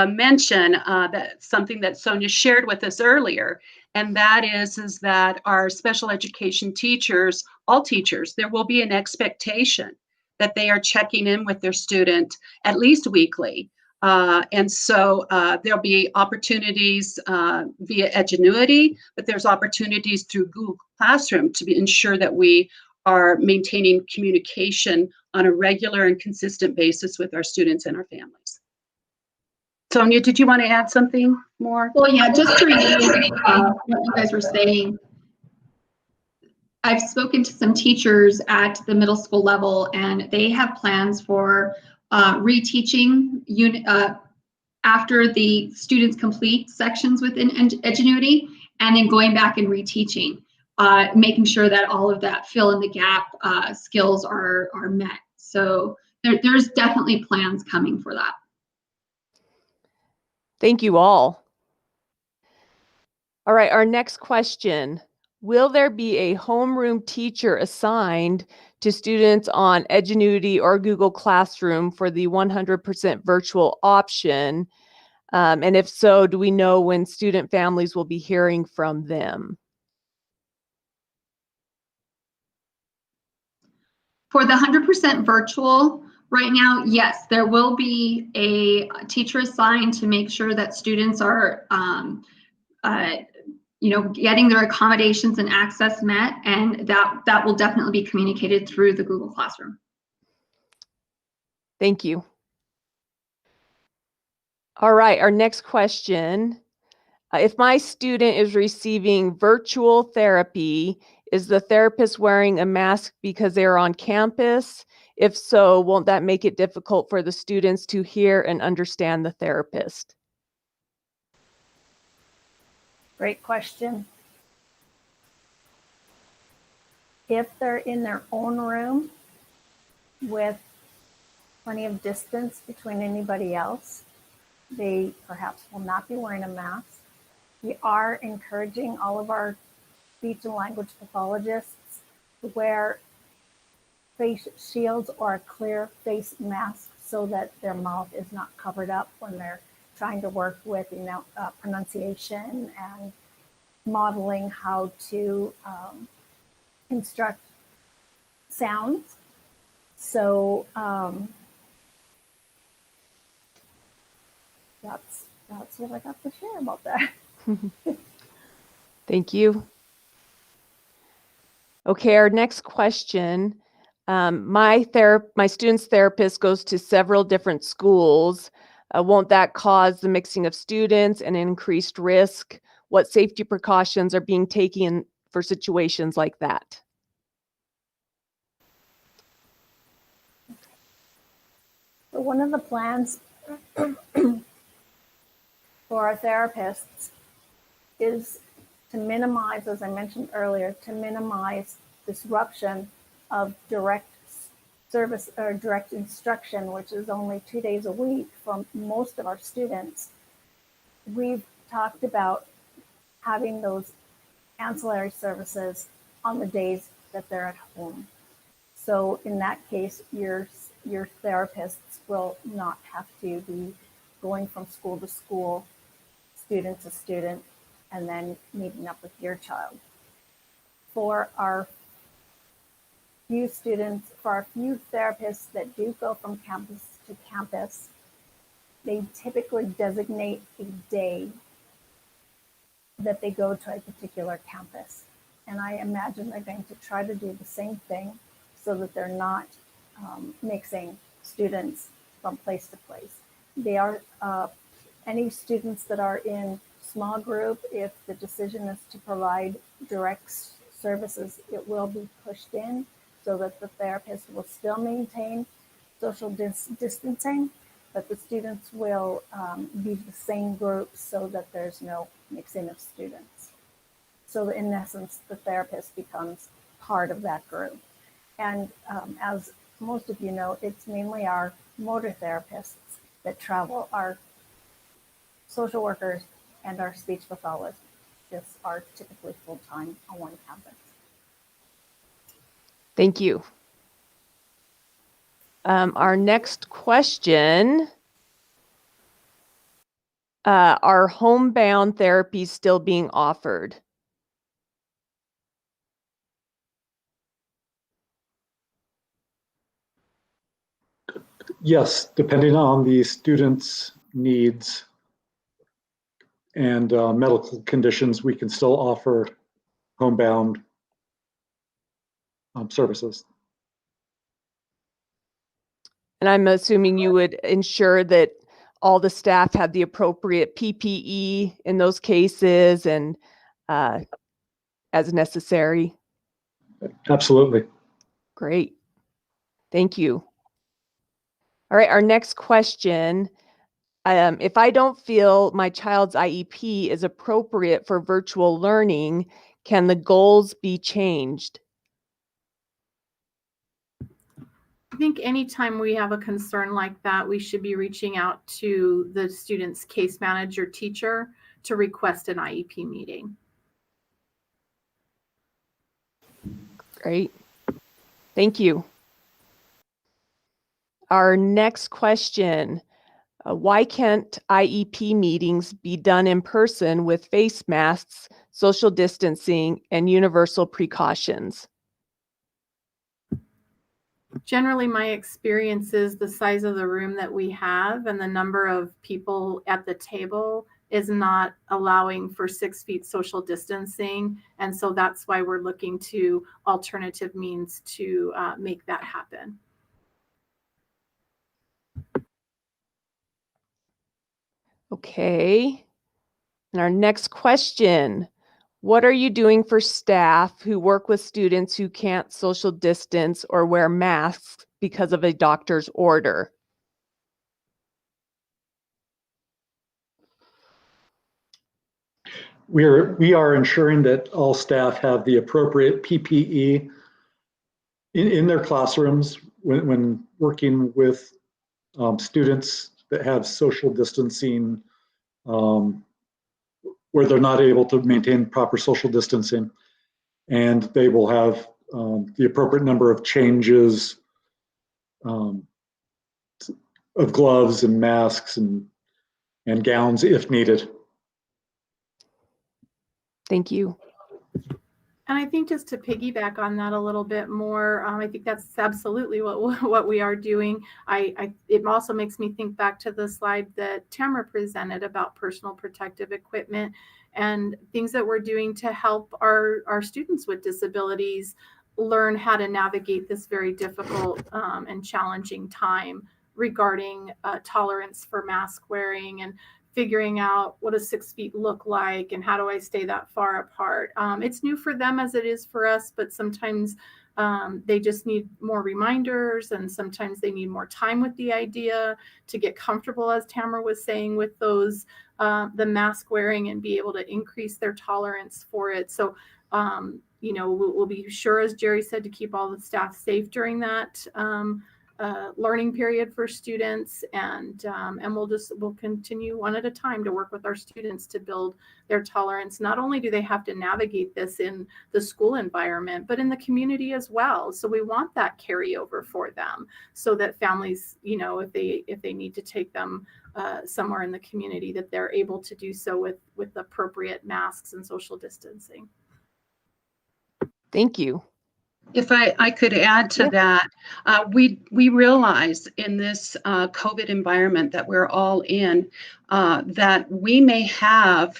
mention that something that Sonia shared with us earlier, and that is that our special education teachers, all teachers, there will be an expectation that they are checking in with their student at least weekly. And so there'll be opportunities via Edgenuity, but there's opportunities through Google Classroom to ensure that we are maintaining communication on a regular and consistent basis with our students and our families. Sonia, did you want to add something more? Well, yeah, just to review what you guys were saying, I've spoken to some teachers at the middle school level, and they have plans for reteaching after the students complete sections within Edgenuity, and then going back and reteaching. Making sure that all of that fill in the gap skills are met. So there's definitely plans coming for that. Thank you all. All right, our next question. Will there be a homeroom teacher assigned to students on Edgenuity or Google Classroom for the 100% virtual option? And if so, do we know when student families will be hearing from them? For the 100% virtual, right now, yes, there will be a teacher assigned to make sure that students are, getting their accommodations and access met, and that will definitely be communicated through the Google Classroom. Thank you. All right, our next question. If my student is receiving virtual therapy, is the therapist wearing a mask because they're on campus? If so, won't that make it difficult for the students to hear and understand the therapist? Great question. If they're in their own room with plenty of distance between anybody else, they perhaps will not be wearing a mask. We are encouraging all of our speech and language pathologists to wear face shields or a clear face mask so that their mouth is not covered up when they're trying to work with pronunciation and modeling how to instruct sounds. So that's that's what I got to share about that. Thank you. Okay, our next question. My student's therapist goes to several different schools. Won't that cause the mixing of students and increased risk? What safety precautions are being taken for situations like that? So one of the plans for our therapists is to minimize, as I mentioned earlier, to minimize disruption of direct service or direct instruction, which is only 2 days a week for most of our students. We've talked about having those ancillary services on the days that they're at home. So in that case, your therapists will not have to be going from school to school, student to student, and then meeting up with your child. For our few therapists that do go from campus to campus, they typically designate a day that they go to a particular campus. And I imagine they're going to try to do the same thing so that they're not mixing students from place to place. They are, any students that are in small group, if the decision is to provide direct services, it will be pushed in so that the therapist will still maintain social distancing, but the students will be the same group so that there's no mixing of students. So in essence, the therapist becomes part of that group. And as most of you know, it's mainly our motor therapists that travel. Our social workers and our speech pathologists are typically full-time on one campus. Thank you. Our next question, are homebound therapies still being offered? Yes, depending on the student's needs and medical conditions, we can still offer homebound services. And I'm assuming you would ensure that all the staff have the appropriate PPE in those cases and as necessary. Absolutely. Great. Thank you. All right, our next question. If I don't feel my child's IEP is appropriate for virtual learning, can the goals be changed? I think anytime we have a concern like that, we should be reaching out to the student's case manager teacher to request an IEP meeting. Great. Thank you. Our next question. Why can't IEP meetings be done in person with face masks, social distancing, and universal precautions? Generally, my experience is the size of the room that we have and the number of people at the table is not allowing for 6 feet social distancing. And so that's why we're looking to alternative means to make that happen. Okay. And our next question. What are you doing for staff who work with students who can't social distance or wear masks because of a doctor's order? We are ensuring that all staff have the appropriate PPE in their classrooms when working with students that have social distancing, where they're not able to maintain proper social distancing. And they will have the appropriate number of changes of gloves and masks and gowns if needed. Thank you. And I think just to piggyback on that a little bit more, I think that's absolutely what we are doing. It also makes me think back to the slide that Tamara presented about personal protective equipment and things that we're doing to help our students with disabilities learn how to navigate this very difficult and challenging time regarding tolerance for mask wearing and figuring out what does 6 feet look like and how do I stay that far apart. It's new for them as it is for us, but sometimes they just need more reminders, and sometimes they need more time with the idea to get comfortable, as Tamara was saying, with those the mask wearing and be able to increase their tolerance for it. So we'll be sure, as Jerry said, to keep all the staff safe during that learning period for students, and we'll continue one at a time to work with our students to build their tolerance. Not only do they have to navigate this in the school environment, but in the community as well. So we want that carryover for them, so that families, if they need to take them somewhere in the community, that they're able to do so with appropriate masks and social distancing. Thank you. If I could add to that, we realize in this COVID environment that we're all in, that we may have,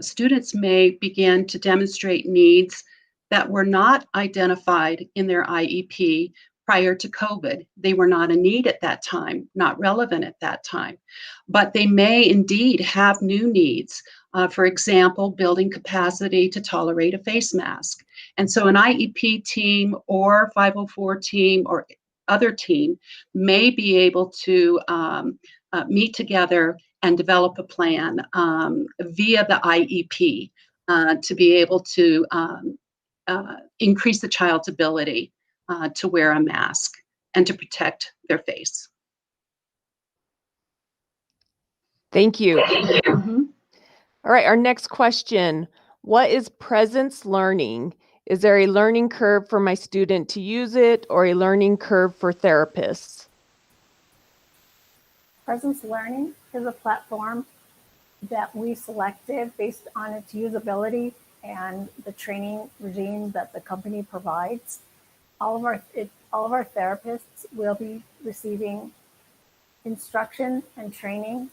students may begin to demonstrate needs that were not identified in their IEP prior to COVID. They were not a need at that time, not relevant at that time, but they may indeed have new needs. For example, building capacity to tolerate a face mask. And so an IEP team or 504 team or other team may be able to meet together and develop a plan via the IEP to be able to increase the child's ability to wear a mask and to protect their face. Thank you. Mm-hmm. All right, our next question. What is presence learning? Is there a learning curve for my student to use it, or a learning curve for therapists? Presence Learning is a platform that we selected based on its usability and the training regime that the company provides. All of our therapists will be receiving instruction and training,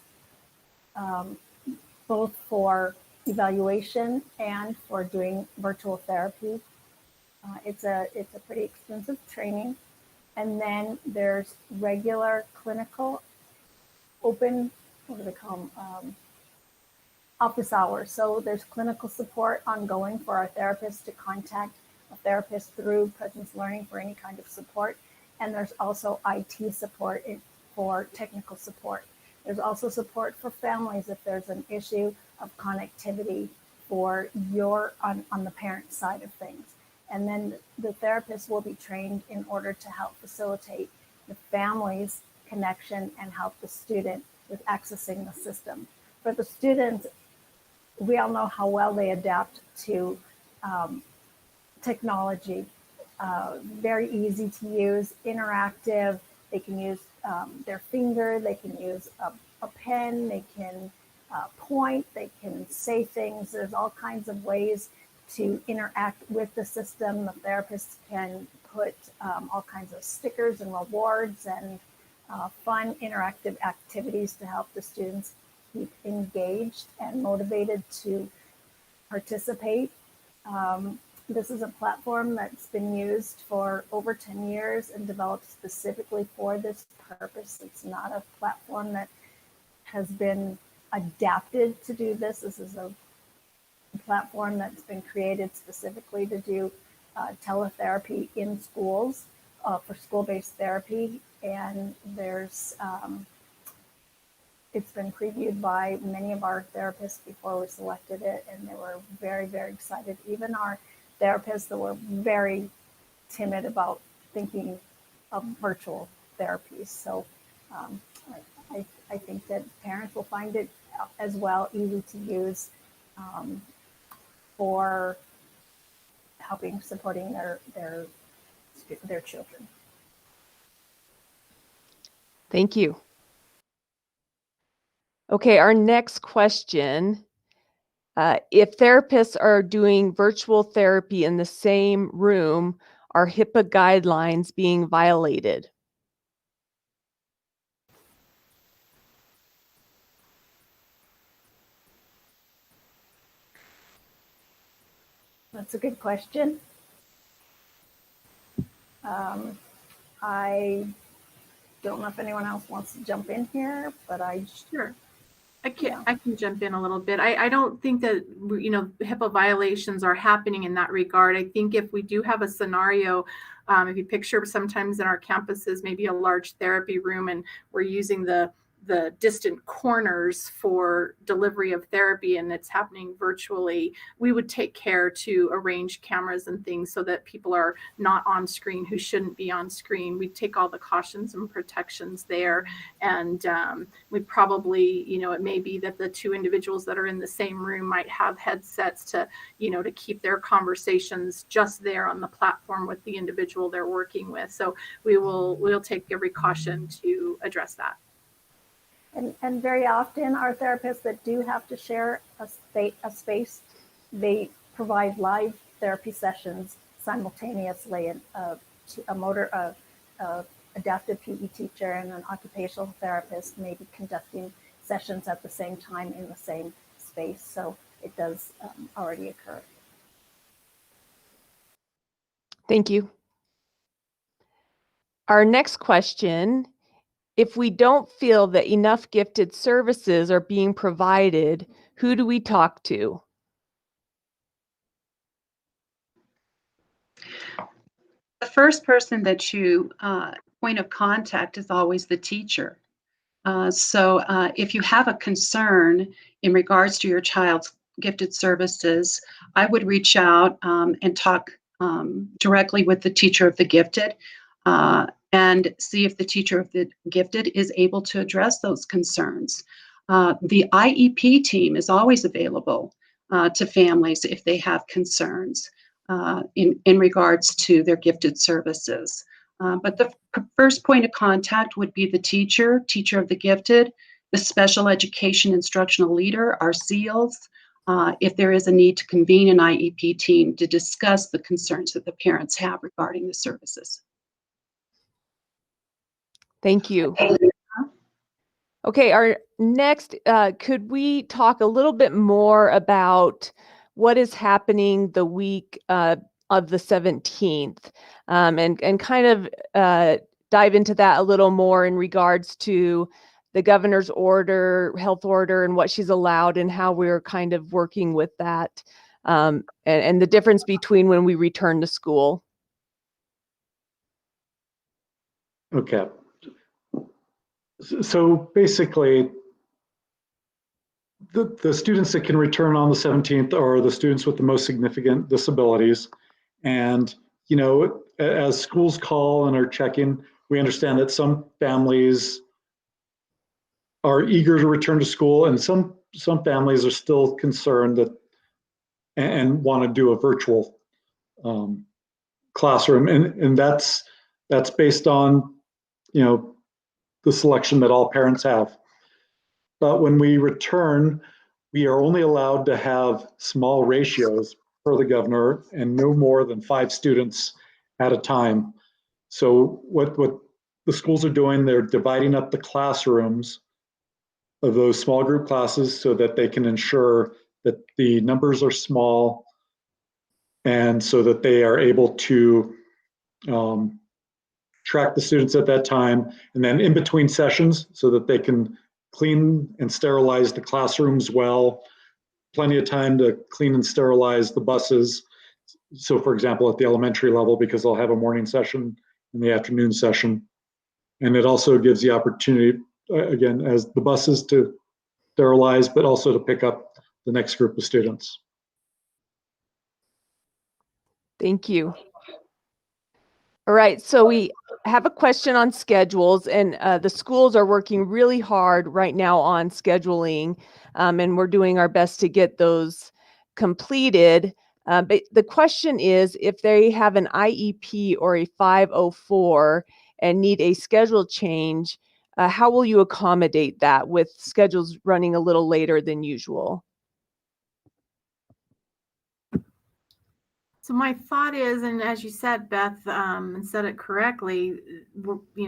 both for evaluation and for doing virtual therapy. It's a pretty extensive training. And then there's regular clinical open, what do they call them? Office hours. So there's clinical support ongoing for our therapists to contact a therapist through Presence Learning for any kind of support. And there's also IT support for technical support. There's also support for families if there's an issue of connectivity for on the parent side of things. And then the therapist will be trained in order to help facilitate the family's connection and help the student with accessing the system. For the students, we all know how well they adapt to technology. Very easy to use, interactive. They can use their finger, they can use a pen, they can point, they can say things. There's all kinds of ways to interact with the system. The therapists can put all kinds of stickers and rewards and fun interactive activities to help the students keep engaged and motivated to participate. This is a platform that's been used for over 10 years and developed specifically for this purpose. It's not a platform that has been adapted to do this. This is a platform that's been created specifically to do teletherapy in schools for school-based therapy. And there's it's been previewed by many of our therapists before we selected it, and they were very, very excited. Even our therapists that were very timid about thinking of virtual therapies. So I think that parents will find it as well easy to use for supporting their children. Thank you. Okay, our next question. If therapists are doing virtual therapy in the same room, are HIPAA guidelines being violated? That's a good question. I don't know if anyone else wants to jump in here, but Sure. I can, Yeah. I can jump in a little bit. I don't think that, HIPAA violations are happening in that regard. I think if we do have a scenario, if you picture sometimes in our campuses, maybe a large therapy room, and we're using the distant corners for delivery of therapy and it's happening virtually, we would take care to arrange cameras and things so that people are not on screen who shouldn't be on screen. We take all the cautions and protections there. And we probably, it may be that the two individuals that are in the same room might have headsets to, to keep their conversations just there on the platform with the individual they're working with. So we'll take every caution to address that. And very often our therapists that do have to share a space, they provide live therapy sessions simultaneously. And adaptive PE teacher and an occupational therapist may be conducting sessions at the same time in the same space. So it does already occur. Thank you. Our next question: if we don't feel that enough gifted services are being provided, who do we talk to? The first person that you point of contact is always the teacher. So if you have a concern in regards to your child's gifted services, I would reach out and talk directly with the teacher of the gifted and see if the teacher of the gifted is able to address those concerns. The IEP team is always available to families if they have concerns in regards to their gifted services. But the first point of contact would be the teacher of the gifted, the special education instructional leader, our SEALs, if there is a need to convene an IEP team to discuss the concerns that the parents have regarding the services. Thank you. Okay, our next, could we talk a little bit more about what is happening the week of the 17th and kind of dive into that a little more in regards to the governor's order, health order, and what she's allowed and how we're kind of working with that and the difference between when we return to school. Okay. So basically, the students that can return on the 17th are the students with the most significant disabilities. And, as schools call and are checking, we understand that some families are eager to return to school, and some families are still concerned that and want to do a virtual classroom. And that's based on, the selection that all parents have. But when we return, we are only allowed to have small ratios per the governor and no more than 5 students at a time. So what the schools are doing, they're dividing up the classrooms of those small group classes so that they can ensure that the numbers are small and so that they are able to track the students at that time, and then in between sessions so that they can clean and sterilize the classrooms well, plenty of time to clean and sterilize the buses. So for example, at the elementary level, because they'll have a morning session and the afternoon session. And it also gives the opportunity, again, as the buses to sterilize, but also to pick up the next group of students. Thank you. All right, so we have a question on schedules, and the schools are working really hard right now on scheduling, and we're doing our best to get those completed. But the question is, if they have an IEP or a 504 and need a schedule change, how will you accommodate that with schedules running a little later than usual? So my thought is, and as you said, Beth, and said it correctly,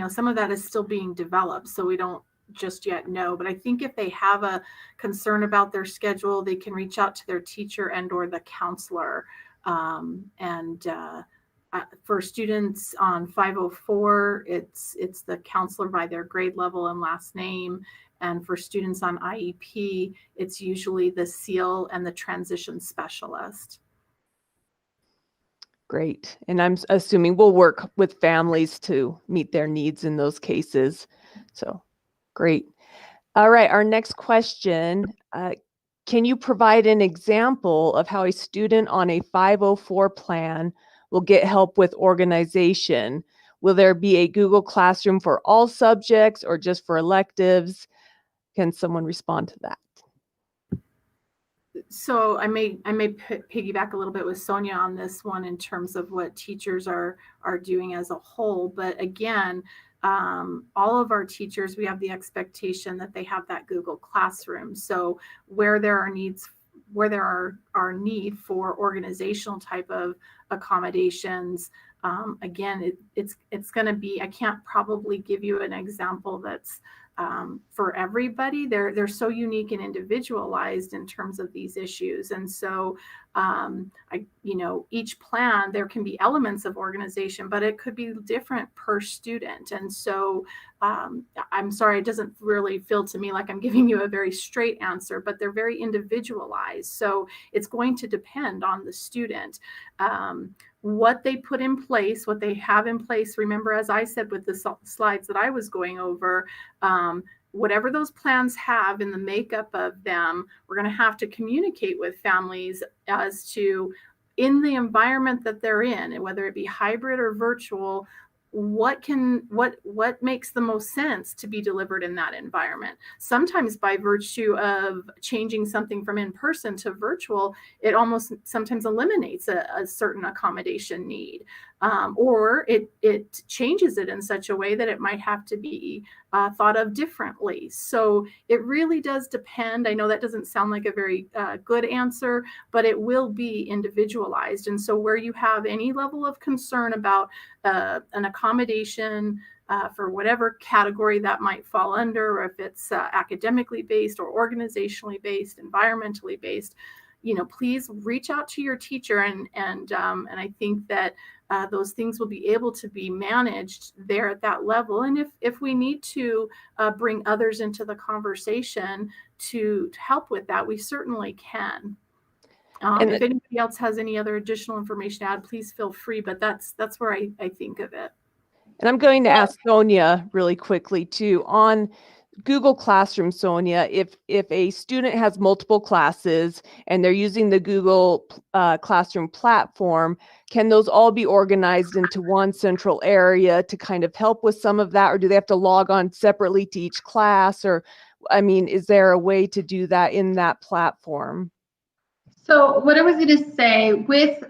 some of that is still being developed, so we don't just yet know. But I think if they have a concern about their schedule, they can reach out to their teacher and or the counselor. For students on 504, it's the counselor by their grade level and last name. And for students on IEP, it's usually the SEAL and the transition specialist. Great. And I'm assuming we'll work with families to meet their needs in those cases. So great. All right. Our next question. Can you provide an example of how a student on a 504 plan will get help with organization? Will there be a Google Classroom for all subjects or just for electives? Can someone respond to that? So I may piggyback a little bit with Sonia on this one in terms of what teachers are doing as a whole. But again, all of our teachers, we have the expectation that they have that Google Classroom. So where there are needs, where there are need for organizational type of accommodations, again, it's going to be, I can't probably give you an example that's for everybody. They're so unique and individualized in terms of these issues. And so, each plan, there can be elements of organization, but it could be different per student. And so I'm sorry, it doesn't really feel to me like I'm giving you a very straight answer, but they're very individualized. So it's going to depend on the student. What they put in place, what they have in place. Remember, as I said with the slides that I was going over, whatever those plans have in the makeup of them, we're going to have to communicate with families as to, in the environment that they're in, and whether it be hybrid or virtual, what makes the most sense to be delivered in that environment. Sometimes by virtue of changing something from in-person to virtual, it almost sometimes eliminates a certain accommodation need, or it changes it in such a way that it might have to be thought of differently. So it really does depend. I know that doesn't sound like a very good answer, but it will be individualized. And so where you have any level of concern about an accommodation for whatever category that might fall under, or if it's academically based or organizationally based, environmentally based, please reach out to your teacher, and I think that those things will be able to be managed there at that level. And if we need to bring others into the conversation to help with that, we certainly can. If anybody else has any other additional information to add, please feel free. But that's where I think of it. And I'm going to ask Sonia really quickly too on Google Classroom. Sonia, if a student has multiple classes and they're using the Google Classroom platform, can those all be organized into one central area to kind of help with some of that, or do they have to log on separately to each class? Or, is there a way to do that in that platform? So what I was going to say with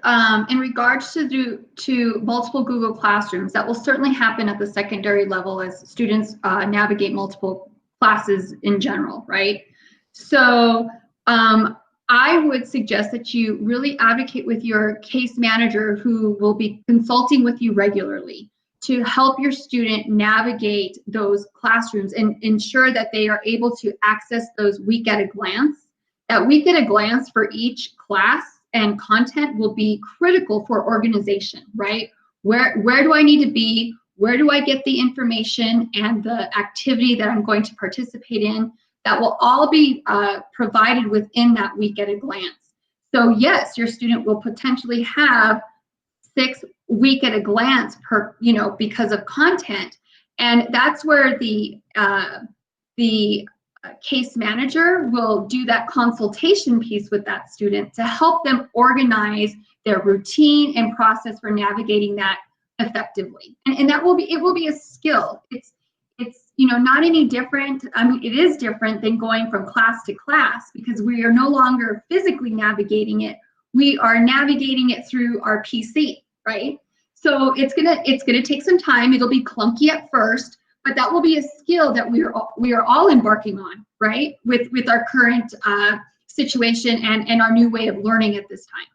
in regards to multiple Google Classrooms, that will certainly happen at the secondary level as students navigate multiple classes in general, right? So I would suggest that you really advocate with your case manager, who will be consulting with you regularly, to help your student navigate those classrooms and ensure that they are able to access those week at a glance. That week at a glance for each class and content will be critical for organization, right? Where do I need to be? Where do I get the information and the activity that I'm going to participate in? That will all be provided within that week at a glance. So yes, your student will potentially have 6 week at a glance per, because of content. And that's where the case manager will do that consultation piece with that student to help them organize their routine and process for navigating that effectively. And that will be a skill. It's not any different. It is different than going from class to class, because we are no longer physically navigating it. We are navigating it through our PC, right? So it's gonna take some time. It'll be clunky at first, but that will be a skill that we are all embarking on, right? With our current situation and our new way of learning at this time.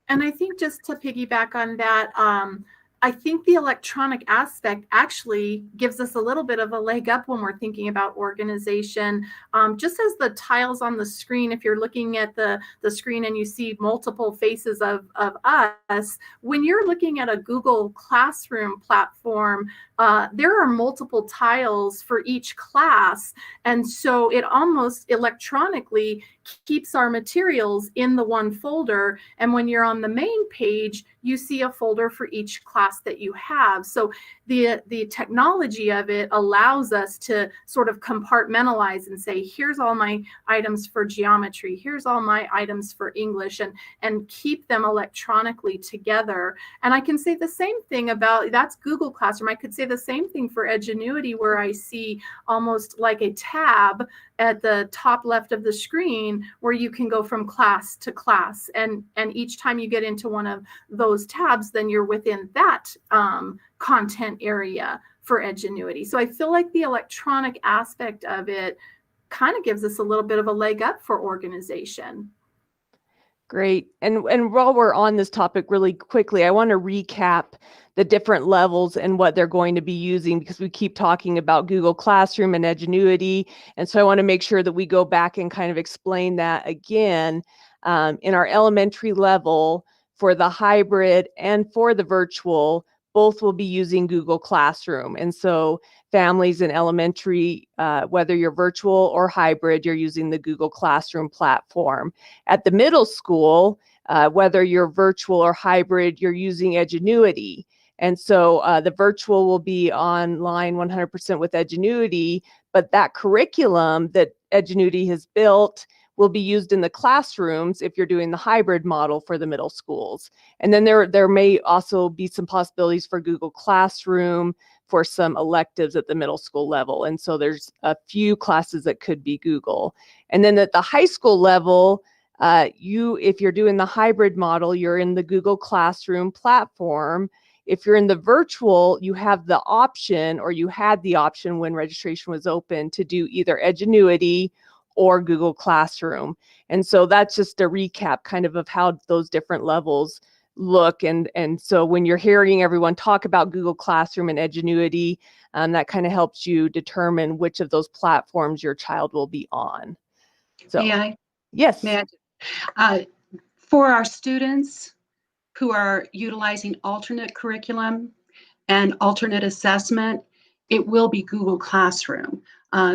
And I think just to piggyback on that, I think the electronic aspect actually gives us a little bit of a leg up when we're thinking about organization. Just as the tiles on the screen, if you're looking at the screen and you see multiple faces of us, when you're looking at a Google Classroom platform, there are multiple tiles for each class. And so it almost electronically keeps our materials in the one folder. And when you're on the main page, you see a folder for each class that you have. So the technology of it allows us to sort of compartmentalize and say, here's all my items for geometry, here's all my items for English, and keep them electronically together. And I can say the same thing about, that's Google Classroom. I could say the same thing for Edgenuity, where I see almost like a tab at the top left of the screen where you can go from class to class. And each time you get into one of those tabs, then you're within that content area for Edgenuity. So I feel like the electronic aspect of it kind of gives us a little bit of a leg up for organization. Great. And while we're on this topic really quickly, I want to recap the different levels and what they're going to be using, because we keep talking about Google Classroom and Edgenuity. And so I want to make sure that we go back and kind of explain that again. In our elementary level, for the hybrid and for the virtual, both will be using Google Classroom. And so families in elementary, whether you're virtual or hybrid, you're using the Google Classroom platform. At the middle school, whether you're virtual or hybrid, you're using Edgenuity. And so the virtual will be online 100% with Edgenuity, but that curriculum that Edgenuity has built will be used in the classrooms if you're doing the hybrid model for the middle schools. And then there may also be some possibilities for Google Classroom for some electives at the middle school level. And so there's a few classes that could be Google. And then at the high school level, if you're doing the hybrid model, you're in the Google Classroom platform. If you're in the virtual, you have the option, or you had the option when registration was open, to do either Edgenuity or Google Classroom. And so that's just a recap kind of how those different levels look. And so when you're hearing everyone talk about Google Classroom and Edgenuity, that kind of helps you determine which of those platforms your child will be on. So, yes. For our students who are utilizing alternate curriculum and alternate assessment, it will be Google Classroom.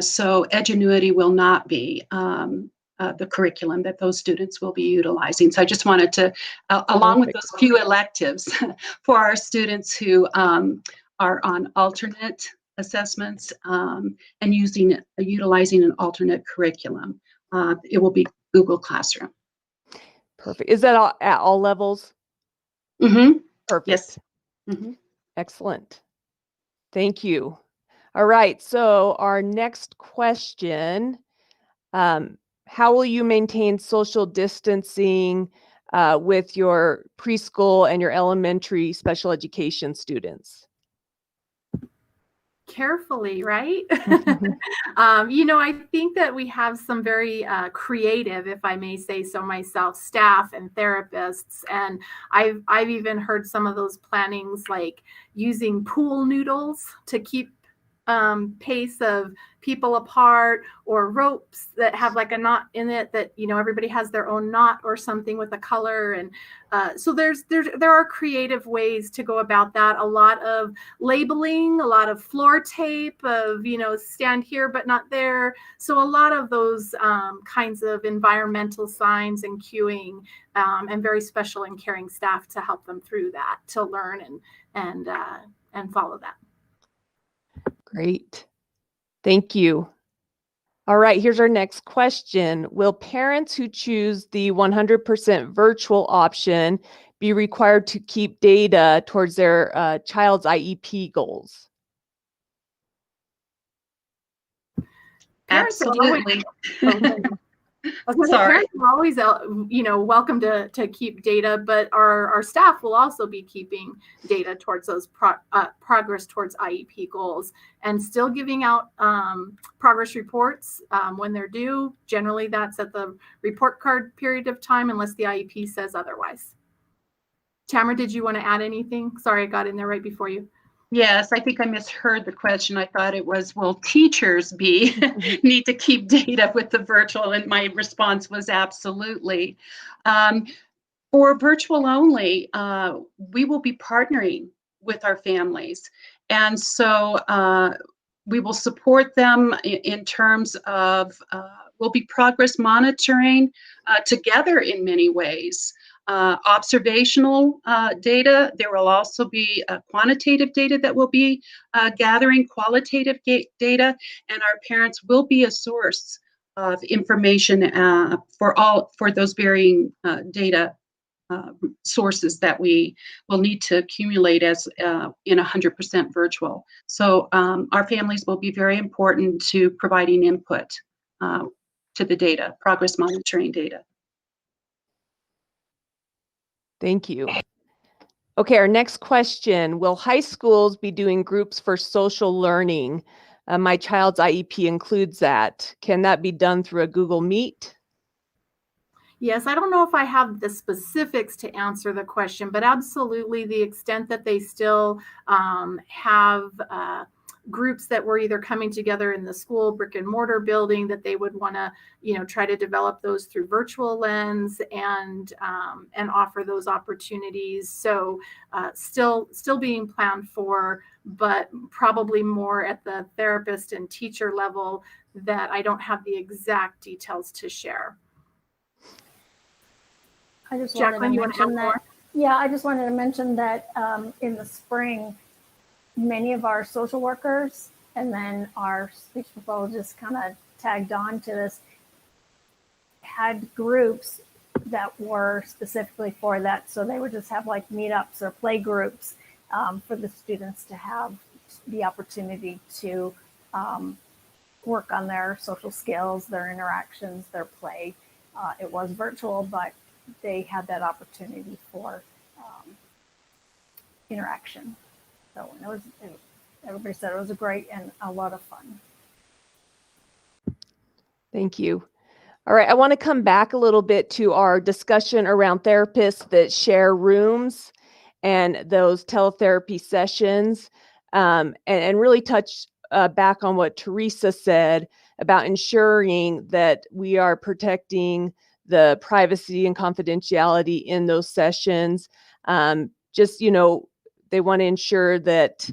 So Edgenuity will not be the curriculum that those students will be utilizing. So I just wanted to, along with those few electives, for our students who are on alternate assessments and utilizing an alternate curriculum, it will be Google Classroom. Perfect. Is that at all levels? Mm-hmm. Perfect. Yes. Mm-hmm. Excellent. Thank you. All right. So our next question, how will you maintain social distancing with your preschool and your elementary special education students? Carefully, right? I think that we have some very creative, if I may say so myself, staff and therapists. And I've even heard some of those plannings, like using pool noodles to keep pace of people apart, or ropes that have like a knot in it that, everybody has their own knot or something with a color. And so there are creative ways to go about that. A lot of labeling, a lot of floor tape of, stand here but not there. So a lot of those kinds of environmental signs and cueing, and very special and caring staff to help them through that, to learn and follow that. Great. Thank you. All right, here's our next question. Will parents who choose the 100% virtual option be required to keep data towards their child's IEP goals? Absolutely. Sorry. Parents are always, welcome to keep data, but our staff will also be keeping data towards those progress towards IEP goals, and still giving out progress reports when they're due. Generally, that's at the report card period of time, unless the IEP says otherwise. Tamara, did you want to add anything? Sorry, I got in there right before you. Yes, I think I misheard the question. I thought it was, will teachers need to keep data with the virtual? And my response was absolutely. For virtual only, we will be partnering with our families. And so we will support them in terms of, we'll be progress monitoring together in many ways. Observational data. There will also be quantitative data that will be gathering, qualitative data, and our parents will be a source of information for those varying data sources that we will need to accumulate as in 100% virtual. So our families will be very important to providing input to the data, progress monitoring data. Thank you. Okay, our next question. Will high schools be doing groups for social learning? My child's IEP includes that. Can that be done through a Google Meet? Yes, I don't know if I have the specifics to answer the question, but absolutely the extent that they still have groups that were either coming together in the school brick and mortar building, that they would want to, try to develop those through virtual lens and offer those opportunities. So still being planned for, but probably more at the therapist and teacher level that I don't have the exact details to share. I just Jacqueline, wanted to mention that. Yeah, I just wanted to mention that in the spring, many of our social workers and then our speech pathologists kind of tagged on to this, had groups that were specifically for that. So they would just have like meetups or play groups for the students to have the opportunity to work on their social skills, their interactions, their play. It was virtual, but they had that opportunity for interaction. So everybody said it was a great and a lot of fun. Thank you. All right, I want to come back a little bit to our discussion around therapists that share rooms and those teletherapy sessions, and really touch back on what Teresa said about ensuring that we are protecting the privacy and confidentiality in those sessions. They want to ensure that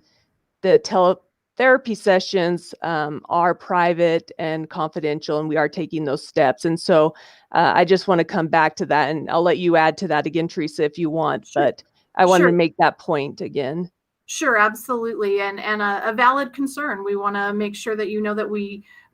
the teletherapy sessions are private and confidential, and we are taking those steps. And so I just want to come back to that, and I'll let you add to that again, Teresa, if you want, Sure. but I wanted Sure. to make that point again. Sure, absolutely. And a valid concern. We want to make sure that that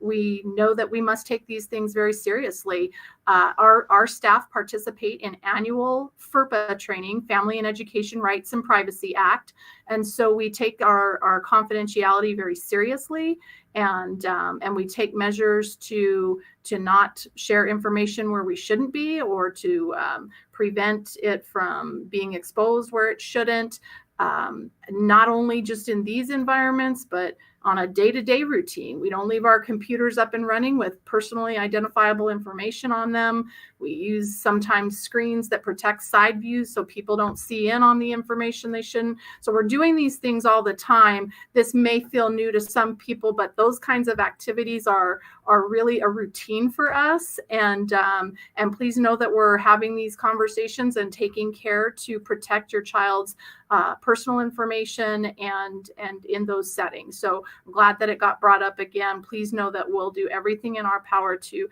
we know that we must take these things very seriously. Our staff participate in annual FERPA training, Family and Education Rights and Privacy Act. And so we take our confidentiality very seriously, and we take measures to not share information where we shouldn't be, or to prevent it from being exposed where it shouldn't. Not only just in these environments, but on a day-to-day routine. We don't leave our computers up and running with personally identifiable information on them. We use sometimes screens that protect side views so people don't see in on the information they shouldn't. So we're doing these things all the time. This may feel new to some people, but those kinds of activities are really a routine for us. And please know that we're having these conversations and taking care to protect your child's personal information and in those settings. So I'm glad that it got brought up again. Please know that we'll do everything in our power to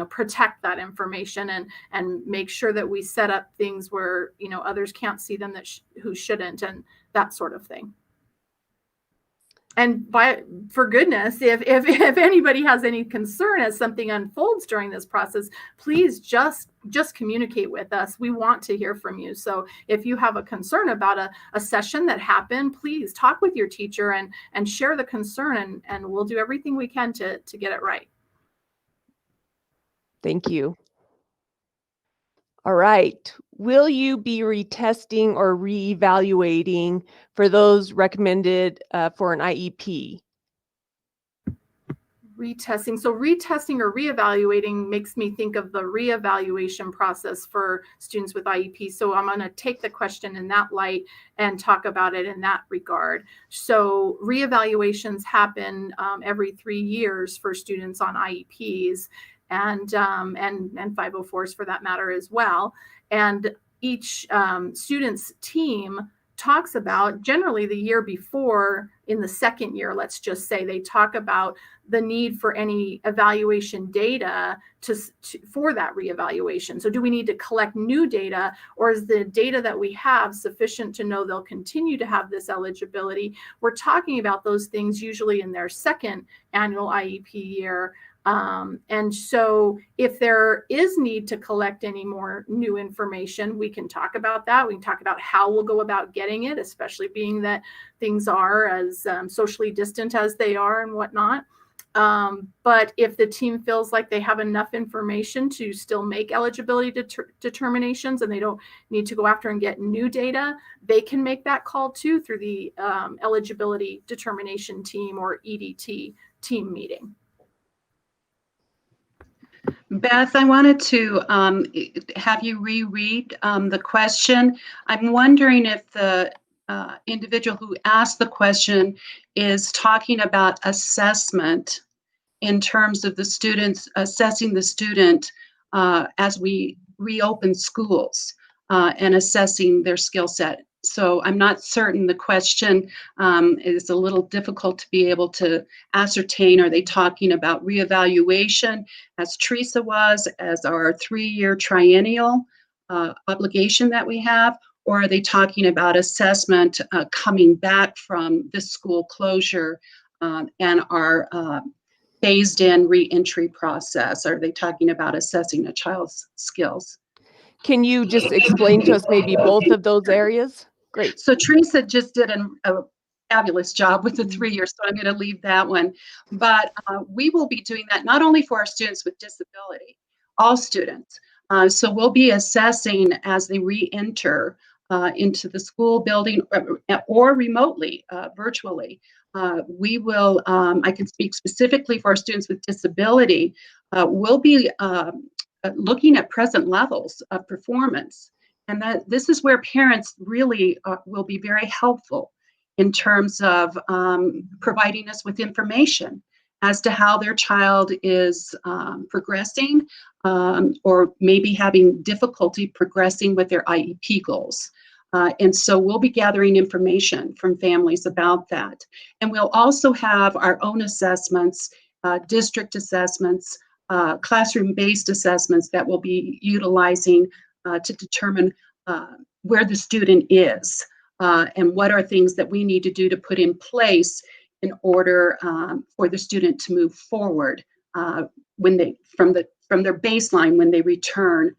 protect that information and make sure that we set up things where others can't see them who shouldn't, and that sort of thing. And for goodness, if anybody has any concern as something unfolds during this process, please just communicate with us. We want to hear from you. So if you have a concern about a session that happened, please talk with your teacher and share the concern, and we'll do everything we can to get it right. Thank you. All right. Will you be retesting or reevaluating for those recommended for an IEP? Retesting. So retesting or reevaluating makes me think of the reevaluation process for students with IEP. So I'm going to take the question in that light and talk about it in that regard. So reevaluations happen every 3 years for students on IEPs and 504s for that matter as well. And each student's team talks about, generally the year before, in the second year, let's just say, they talk about the need for any evaluation data for that reevaluation. So do we need to collect new data, or is the data that we have sufficient to know they'll continue to have this eligibility? We're talking about those things usually in their second annual IEP year. And so if there is need to collect any more new information, we can talk about that. We can talk about how we'll go about getting it, especially being that things are as socially distant as they are and whatnot. But if the team feels like they have enough information to still make eligibility determinations and they don't need to go after and get new data, they can make that call too through the eligibility determination team or EDT team meeting. Beth, I wanted to have you reread the question. I'm wondering if the individual who asked the question is talking about assessment in terms of the students, assessing the student as we reopen schools and assessing their skill set. So I'm not certain the question is a little difficult to be able to ascertain. Are they talking about reevaluation, as Teresa was, as our 3-year triennial obligation that we have? Or are they talking about assessment coming back from the school closure and our phased in reentry process? Are they talking about assessing a child's skills? Can you just explain to us maybe both of those areas? Great. So Teresa just did a fabulous job with the 3 years, so I'm going to leave that one. But we will be doing that not only for our students with disability, all students. So we'll be assessing as they re-enter into the school building or remotely, virtually. We will, I can speak specifically for our students with disability, we'll be looking at present levels of performance. And that this is where parents really will be very helpful in terms of providing us with information as to how their child is progressing or maybe having difficulty progressing with their IEP goals. And so we'll be gathering information from families about that. And we'll also have our own assessments, district assessments, classroom-based assessments that we'll be utilizing to determine where the student is and what are things that we need to do to put in place in order for the student to move forward when they from their baseline when they return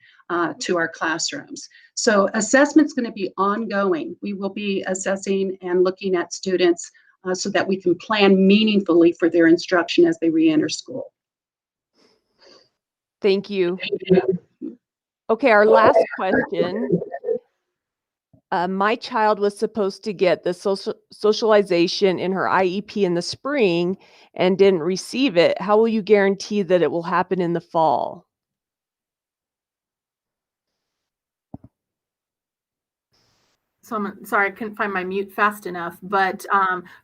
to our classrooms. So assessment's going to be ongoing. We will be assessing and looking at students so that we can plan meaningfully for their instruction as they re-enter school. Thank you. Okay, our last question. My child was supposed to get the socialization in her IEP in the spring and didn't receive it. How will you guarantee that it will happen in the fall? So I'm sorry, I couldn't find my mute fast enough. But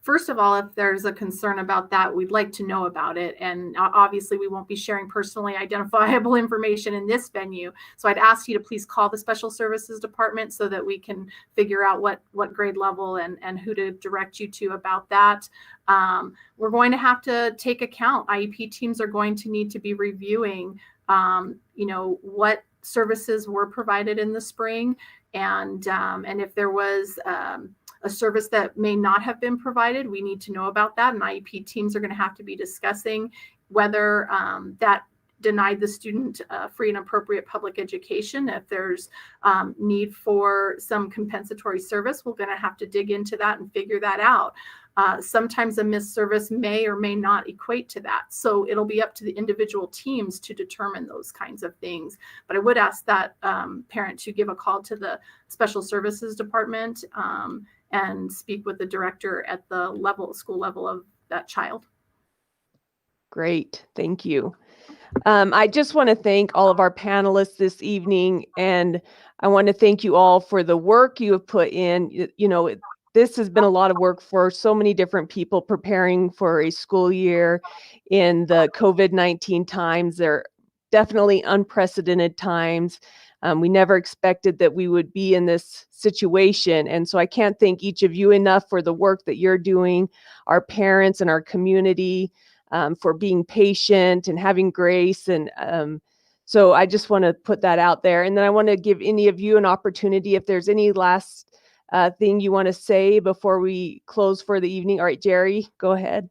first of all, if there's a concern about that, we'd like to know about it. And obviously, we won't be sharing personally identifiable information in this venue. So I'd ask you to please call the Special Services Department so that we can figure out what grade level and who to direct you to about that. We're going to have to take account. IEP teams are going to need to be reviewing, what services were provided in the spring. And if there was a service that may not have been provided, we need to know about that. And IEP teams are going to have to be discussing whether that denied the student free and appropriate public education. If there's need for some compensatory service, we're going to have to dig into that and figure that out. Sometimes a missed service may or may not equate to that. So it'll be up to the individual teams to determine those kinds of things. But I would ask that parent to give a call to the Special Services Department and speak with the director at the school level of that child. Great, thank you. I just want to thank all of our panelists this evening, and I want to thank you all for the work you have put in. This has been a lot of work for so many different people preparing for a school year in the COVID-19 times. They're definitely unprecedented times. We never expected that we would be in this situation. And so I can't thank each of you enough for the work that you're doing, our parents and our community, for being patient and having grace. And so I just want to put that out there. And then I want to give any of you an opportunity if there's any last thing you want to say before we close for the evening. All right, Jerry, go ahead.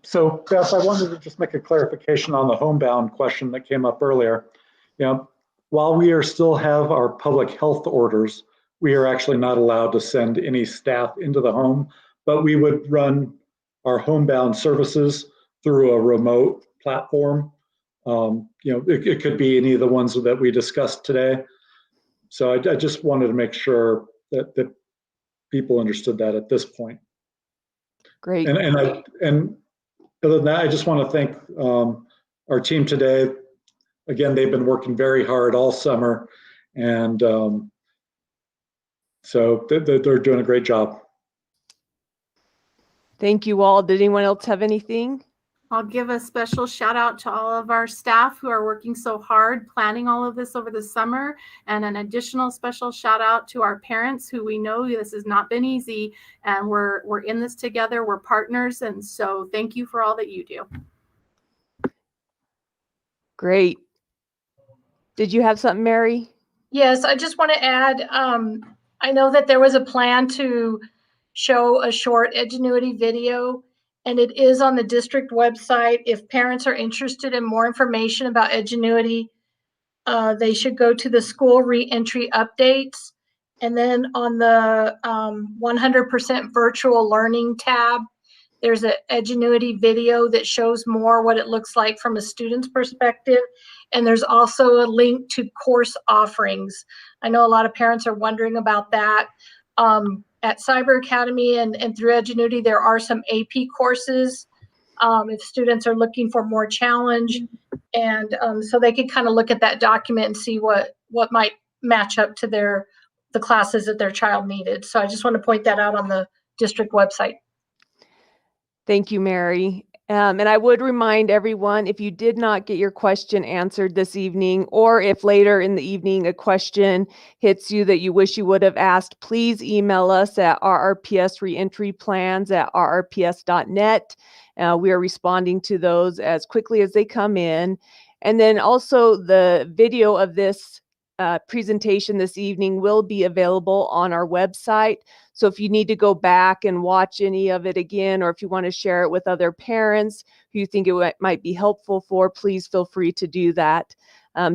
So Beth, I wanted to just make a clarification on the homebound question that came up earlier. While we still have our public health orders, we are actually not allowed to send any staff into the home, but we would run our homebound services through a remote platform. It could be any of the ones that we discussed today. So I just wanted to make sure that people understood that at this point. Great. And other than that, I just want to thank our team today. Again, they've been working very hard all summer, and so they're doing a great job. Thank you all. Did anyone else have anything? I'll give a special shout out to all of our staff who are working so hard planning all of this over the summer, and an additional special shout out to our parents who we know this has not been easy, and we're in this together. We're partners, and so thank you for all that you do. Great. Did you have something, Mary? Yes, I just want to add, I know that there was a plan to show a short Edgenuity video, and it is on the district website. If parents are interested in more information about Edgenuity, they should go to the school reentry updates. And then on the 100% virtual learning tab, there's an Edgenuity video that shows more what it looks like from a student's perspective. And there's also a link to course offerings. I know a lot of parents are wondering about that. At Cyber Academy and through Edgenuity, there are some AP courses if students are looking for more challenge. And so they can kind of look at that document and see what might match up to the classes that their child needed. So I just want to point that out on the district website. Thank you, Mary. And I would remind everyone, if you did not get your question answered this evening, or if later in the evening a question hits you that you wish you would have asked, please email us at rrpsreentryplans@rrps.net. We are responding to those as quickly as they come in. And then also the video of this presentation this evening will be available on our website. So if you need to go back and watch any of it again, or if you want to share it with other parents who you think it might be helpful for, please feel free to do that.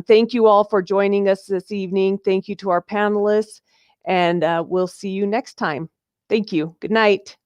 Thank you all for joining us this evening. Thank you to our panelists, and we'll see you next time. Thank you. Good night.